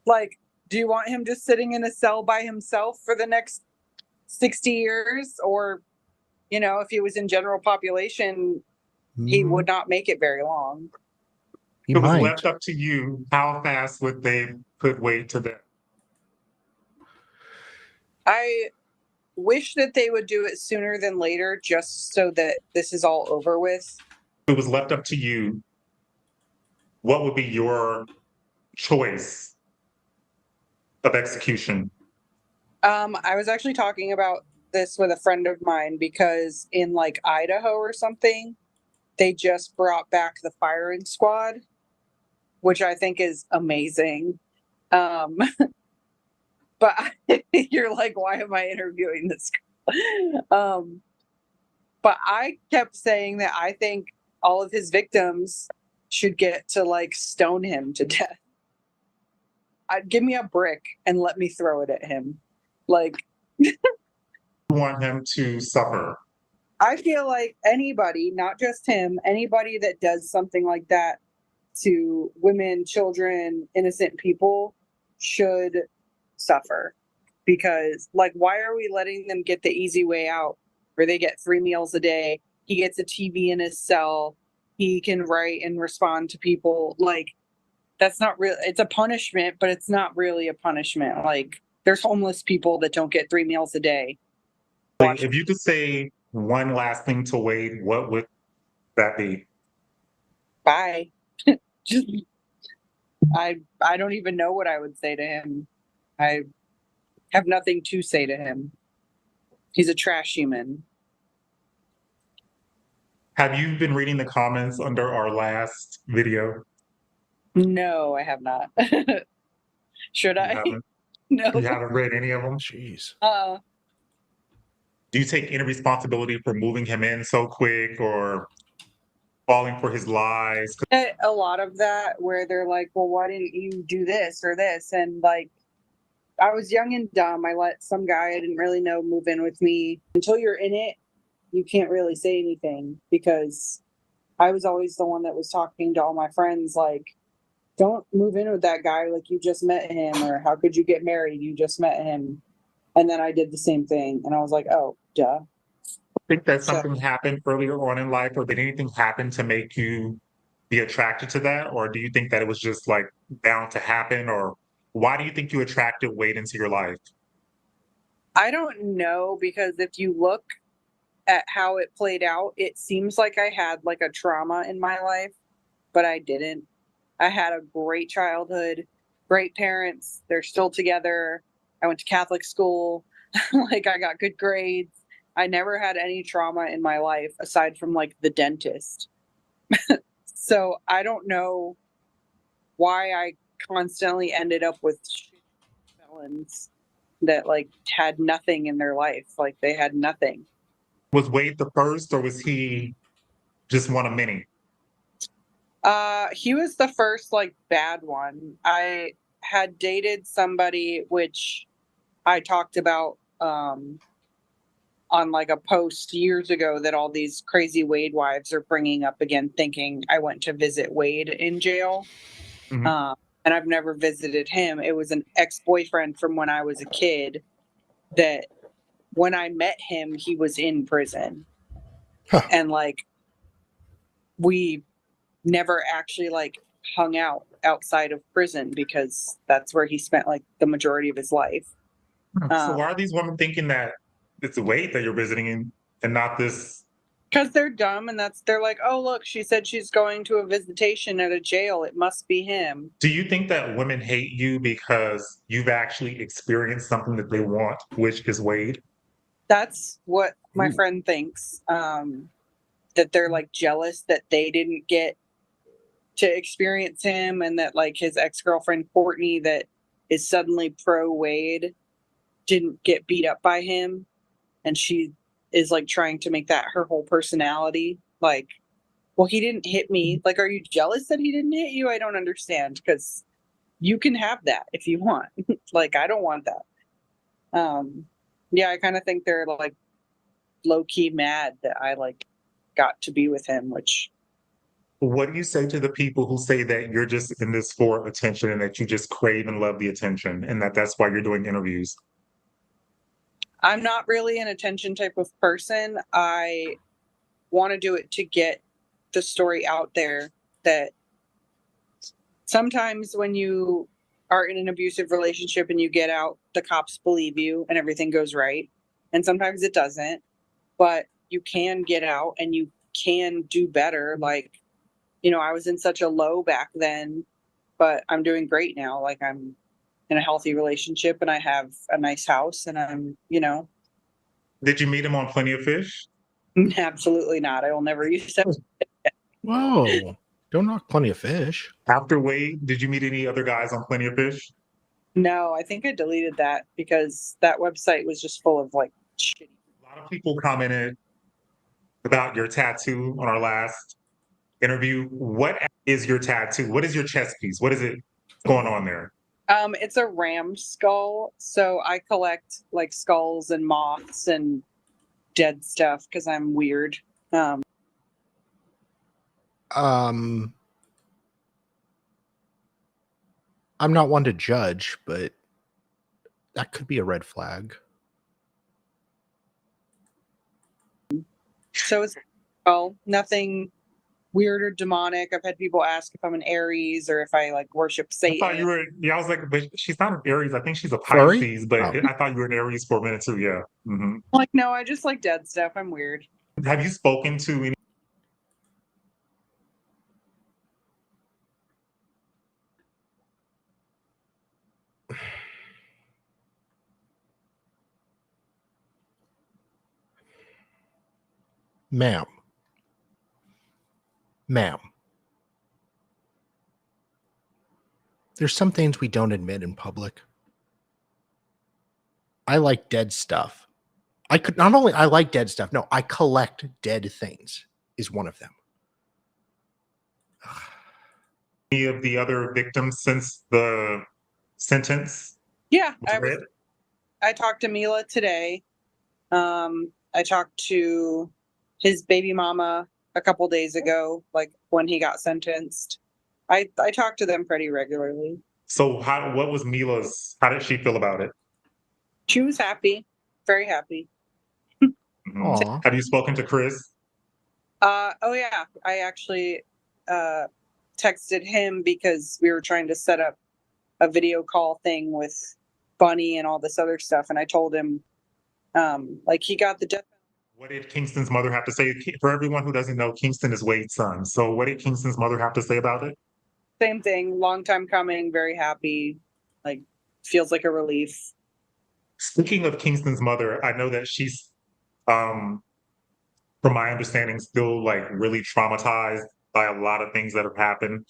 Like, do you want him just sitting in a cell by himself for the next 60 years? Or, you know, if he was in general population, he would not make it very long. If it was left up to you, how fast would they put Wade to death? I wish that they would do it sooner than later, just so that this is all over with. If it was left up to you, what would be your choice of execution? I was actually talking about this with a friend of mine because in like Idaho or something, they just brought back the firing squad, which I think is amazing. But you're like, why am I interviewing this girl? But I kept saying that I think all of his victims should get to like stone him to death. Give me a brick and let me throw it at him. Like, You want him to suffer. I feel like anybody, not just him, anybody that does something like that to women, children, innocent people should suffer. Because, like, why are we letting them get the easy way out where they get 3 meals a day? He gets a TV in his cell. He can write and respond to people. Like, that's not real. It's a punishment, but it's not really a punishment. Like, there's homeless people that don't get 3 meals a day. Like, if you could say one last thing to Wade, what would that be? Bye. Just, I don't even know what I would say to him. I have nothing to say to him. He's a trash human. Have you been reading the comments under our last video? No, I have not. Should You I? haven't? No. You haven't read any of them? Jeez. Do you take any responsibility for moving him in so quick or falling for his lies? A lot of that where they're like, well, why didn't you do this or this? And like, I was young and dumb. I let some guy I didn't really know move in with me. Until you're in it, you can't really say anything because I was always the one that was talking to all my friends like, don't move in with that guy like you just met him, or how could you get married? You just met him. And then I did the same thing. And I was like, oh, duh. Think that something happened earlier on in life, or did anything happen to make you be attracted to that? Or do you think that it was just like bound to happen? Or why do you think you attracted Wade into your life? I don't know, because if you look at how it played out, it seems like I had like a trauma in my life, but I didn't. I had a great childhood, great parents. They're still together. I went to Catholic school. Like, I got good grades. I never had any trauma in my life aside from like the dentist. So I don't know why I constantly ended up with felons that like had nothing in their life. Like, they had nothing. Was Wade the first, or was he just one of many? He was the first like bad one. I had dated somebody, which I talked about on like a post years ago, that all these crazy Wade wives are bringing up again, thinking I went to visit Wade in jail. Mhm. And I've never visited him. It was an ex-boyfriend from when I was a kid that when I met him, he was in prison. And like, we never actually like hung out outside of prison because that's where he spent like the majority of his life. So why are these women thinking that it's Wade that you're visiting and not this? Because they're dumb, and they're like, oh, look, she said she's going to a visitation at a jail. It must be him. Do you think that women hate you because you've actually experienced something that they want, which is Wade? That's what my friend thinks. That they're like jealous that they didn't get to experience him, and that like his ex-girlfriend Courtney, that is suddenly pro Wade, didn't get beat up by him, and she is like trying to make that her whole personality. Like, well, he didn't hit me. Like, are you jealous that he didn't hit you? I don't understand, because you can have that if you want. Like, I don't want that. Yeah, I kind of think they're like low-key mad that I like got to be with him, which What do you say to the people who say that you're just in this for attention and that you just crave and love the attention and that that's why you're doing interviews? I'm not really an attention type of person. I want to do it to get the story out there, that sometimes when you are in an abusive relationship and you get out, the cops believe you and everything goes right. And sometimes it doesn't, but you can get out and you can do better. Like, you know, I was in such a low back then, but I'm doing great now. Like, I'm in a healthy relationship and I have a nice house and I'm, Did you meet him on Plenty of Fish? absolutely not. I will never use that. Whoa. Don't knock Plenty of Fish. After Wade, did you meet any other guys on Plenty of Fish? No, I think I deleted that because that website was just full of like shitty. A lot of people commented about your tattoo on our last interview. What is your tattoo? What is your chest piece? What is it going on there? It's a ram skull. So I collect like skulls and moths and dead stuff because I'm weird. I'm not one to judge, but that could be a red flag. So it's nothing weird or demonic. I've had people ask if I'm an Aries or if I like worship Satan. I thought you were. Yeah, I was like, but she's not an Aries. I think she's a Furry? Pisces. But Oh. I thought you were an Aries for a minute too. Yeah. Mm-hmm. Like, no, I just like dead stuff. I'm weird. Have you spoken to any? Ma'am. There's some things we don't admit in public. I like dead stuff. I like dead stuff. No, I collect dead things is one of them. Any of the other victims since the sentence? Yeah, was I talked to Mila today. I talked to his baby mama a couple days ago, like when he got sentenced. I talked to them pretty regularly. So what was Mila's, how did she feel about it? She was happy, very happy. Mm-hmm. Have you spoken to Chris? Oh yeah, I actually texted him because we were trying to set up a video call thing with Bunny and all this other stuff, and I told him like he got the death. What did Kingston's mother have to say? For everyone who doesn't know, Kingston is Wade's son. So what did Kingston's mother have to say about it? Same thing, long time coming, very happy, like feels like a relief. Speaking of Kingston's mother, I know that she's from my understanding, still like really traumatized by a lot of things that have happened.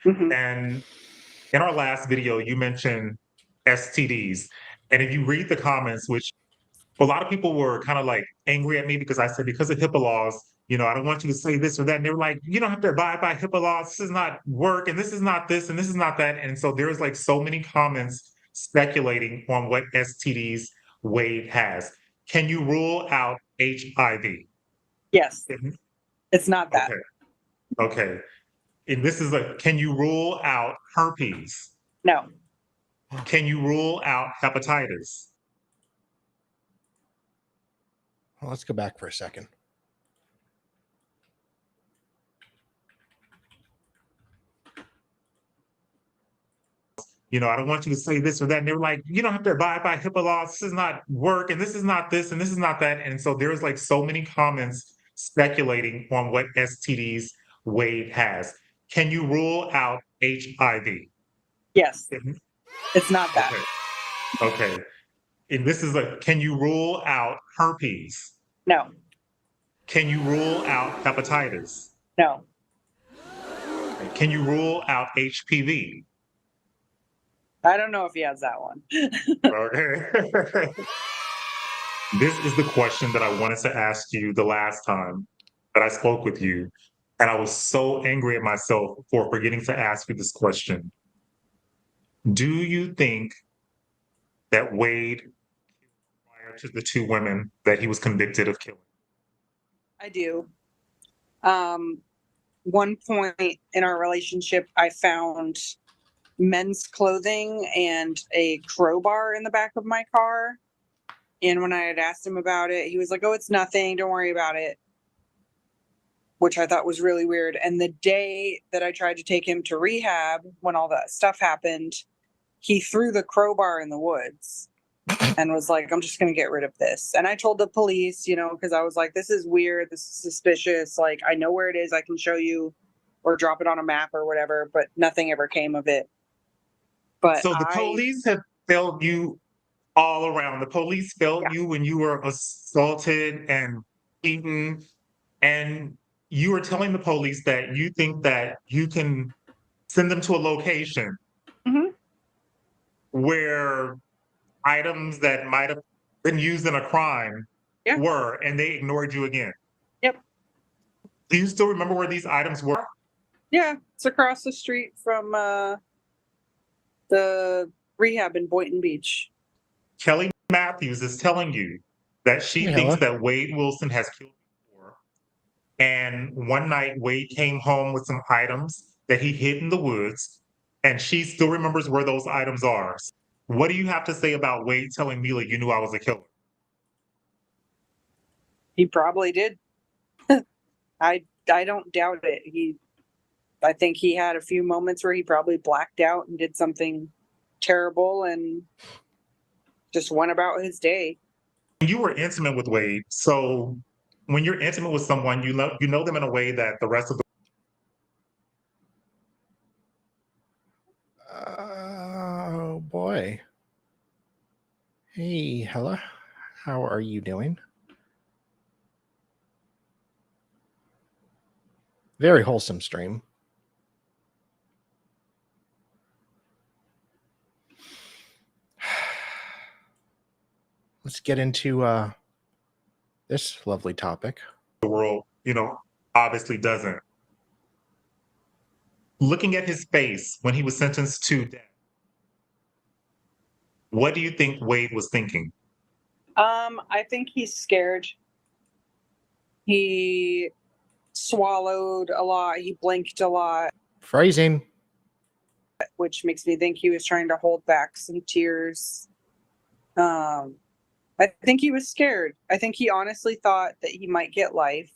Mm-hmm. And in our last video, you mentioned STDs. And if you read the comments, which a lot of people were kind of like angry at me because I said, because of HIPAA laws, I don't want you to say this or that. And they were like, you don't have to abide by HIPAA laws. This is not work. And this is not this. And this is not that. And so there's like so many comments speculating on what STDs Wade has. Can you rule out HIV? Yes. It's not that. Okay. And this is can you rule out herpes? No. Can you rule out hepatitis? Well, let's go back for a second. I don't want you to say this or that. And they were like, you don't have to abide by HIPAA laws. This is not work. And this is not this. And this is not that. And so there's like so many comments speculating on what STDs Wade has. Can you rule out HIV? Yes. It's not that. Okay. And this is can you rule out herpes? No. Can you rule out hepatitis? No. Can you rule out HPV? I don't know if he has that one. Okay. This is the question that I wanted to ask you the last time that I spoke with you. And I was so angry at myself for forgetting to ask you this question. Do you think that Wade, prior to the two women that he was convicted of killing? I do. One point in our relationship, I found men's clothing and a crowbar in the back of my car. And when I had asked him about it, he was like, oh, it's nothing. Don't worry about it. Which I thought was really weird. And the day that I tried to take him to rehab, when all that stuff happened, he threw the crowbar in the woods and was like, I'm just going to get rid of this. And I told the police, because I was like, this is weird. This is suspicious. Like, I know where it is. I can show you or drop it on a map or whatever, but nothing ever came of it. But So the police have failed you all around. The police failed you when you were assaulted and beaten, and you were telling the police that you think that you can send them to a location where items that might have been used in a crime were, and they ignored you again. Yep. Do you still remember where these items were? Yeah, it's across the street from the rehab in Boynton Beach. Kelly Matthews is telling you that she thinks that Wade Wilson has killed before. And one night, Wade came home with some items that he hid in the woods, and she still remembers where those items are. What do you have to say about Wade telling Mila you knew I was a killer? He probably did. I don't doubt it. I think he had a few moments where he probably blacked out and did something terrible and just went about his day. You were intimate with Wade, so when you're intimate with someone, you know them in a way that the rest of the Oh boy. Hey, Hella. How are you doing? Very wholesome stream. Let's get into this lovely topic. The world, obviously doesn't. Looking at his face when he was sentenced to death, what do you think Wade was thinking? I think he's scared. He swallowed a lot. He blinked a lot. Phrasing. Which makes me think he was trying to hold back some tears. I think he was scared. I think he honestly thought that he might get life,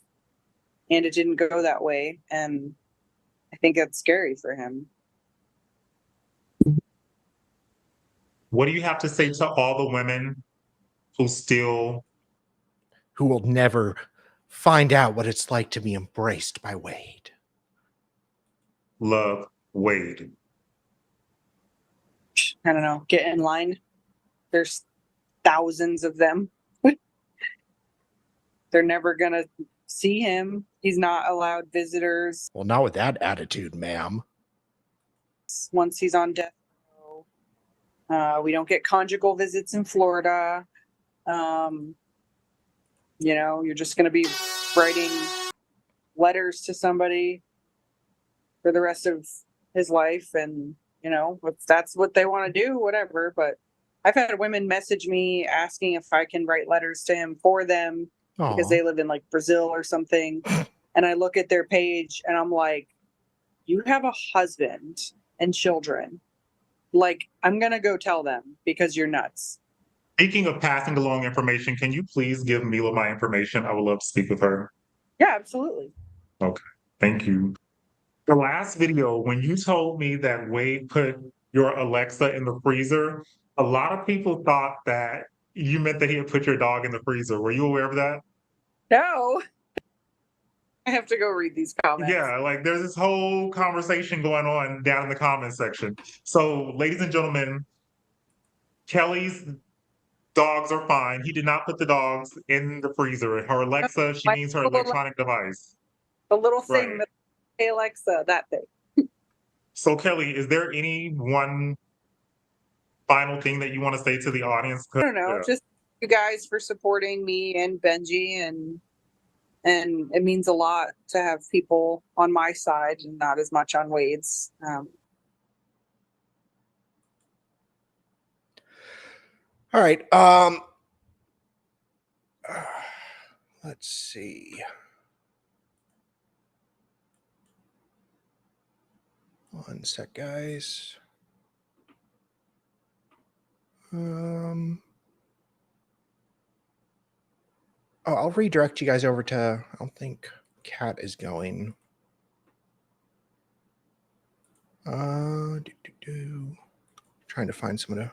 and it didn't go that way. And I think that's scary for him. What do you have to say to all the women who will never find out what it's like to be embraced by Wade? Love Wade. I don't know. Get in line. There's thousands of them. They're never going to see him. He's not allowed visitors. Well, not with that attitude, ma'am. Once he's on death row. We don't get conjugal visits in Florida. You're just going to be writing letters to somebody for the rest of his life. And, if that's what they want to do, whatever. But I've had women message me asking if I can write letters to him for them because they live in like Brazil or something. And I look at their page and I'm like, you have a husband and children. Like, I'm going to go tell them because you're nuts. Speaking of passing along information, can you please give Mila my information? I would love to speak with her. Yeah, absolutely. Okay, thank you. The last video, when you told me that Wade put your Alexa in the freezer, a lot of people thought that you meant that he had put your dog in the freezer. Were you aware of that? No. I have to go read these comments. Yeah, like there's this whole conversation going on down in the comments section. So, ladies and gentlemen, Kelly's dogs are fine. He did not put the dogs in the freezer. Her Alexa, she means her electronic device. The little thing that, hey Alexa, that thing. So, Kelly, is there any one final thing that you want to say to the audience? I don't know, just you guys for supporting me and Benji, and it means a lot to have people on my side and not as much on Wade's. All right. Let's see. One sec, guys. I'll redirect you guys over to, I don't think Kat is going. Trying to find someone to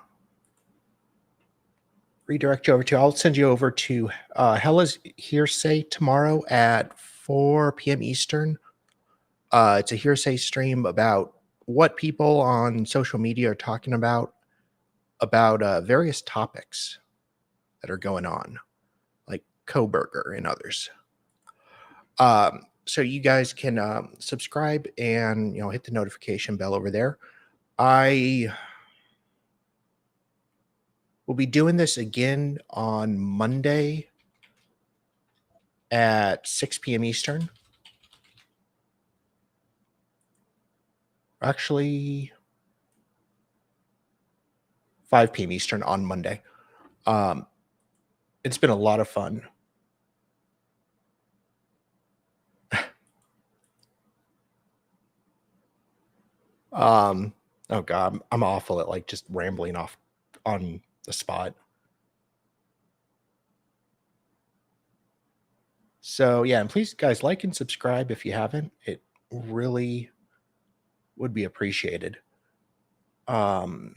redirect you over to. I'll send you over to Hella's Hearsay tomorrow at 4 p.m. Eastern. It's a hearsay stream about what people on social media are talking about various topics that are going on, like Coburger and others. So you guys can subscribe and hit the notification bell over there. I will be doing this again on Monday at 6 p.m. Eastern. Actually, 5 p.m. Eastern on Monday. It's been a lot of fun. Oh God, I'm awful at like just rambling off on the spot. So yeah, and please guys like and subscribe if you haven't. It really would be appreciated. So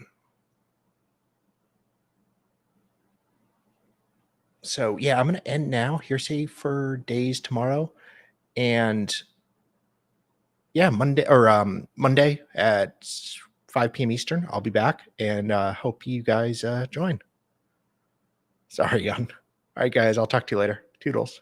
yeah, I'm gonna end now. Hearsay for days tomorrow. And yeah, Monday at 5 p.m. Eastern, I'll be back and hope you guys join. Sorry, Jan. All right, guys, I'll talk to you later. Toodles.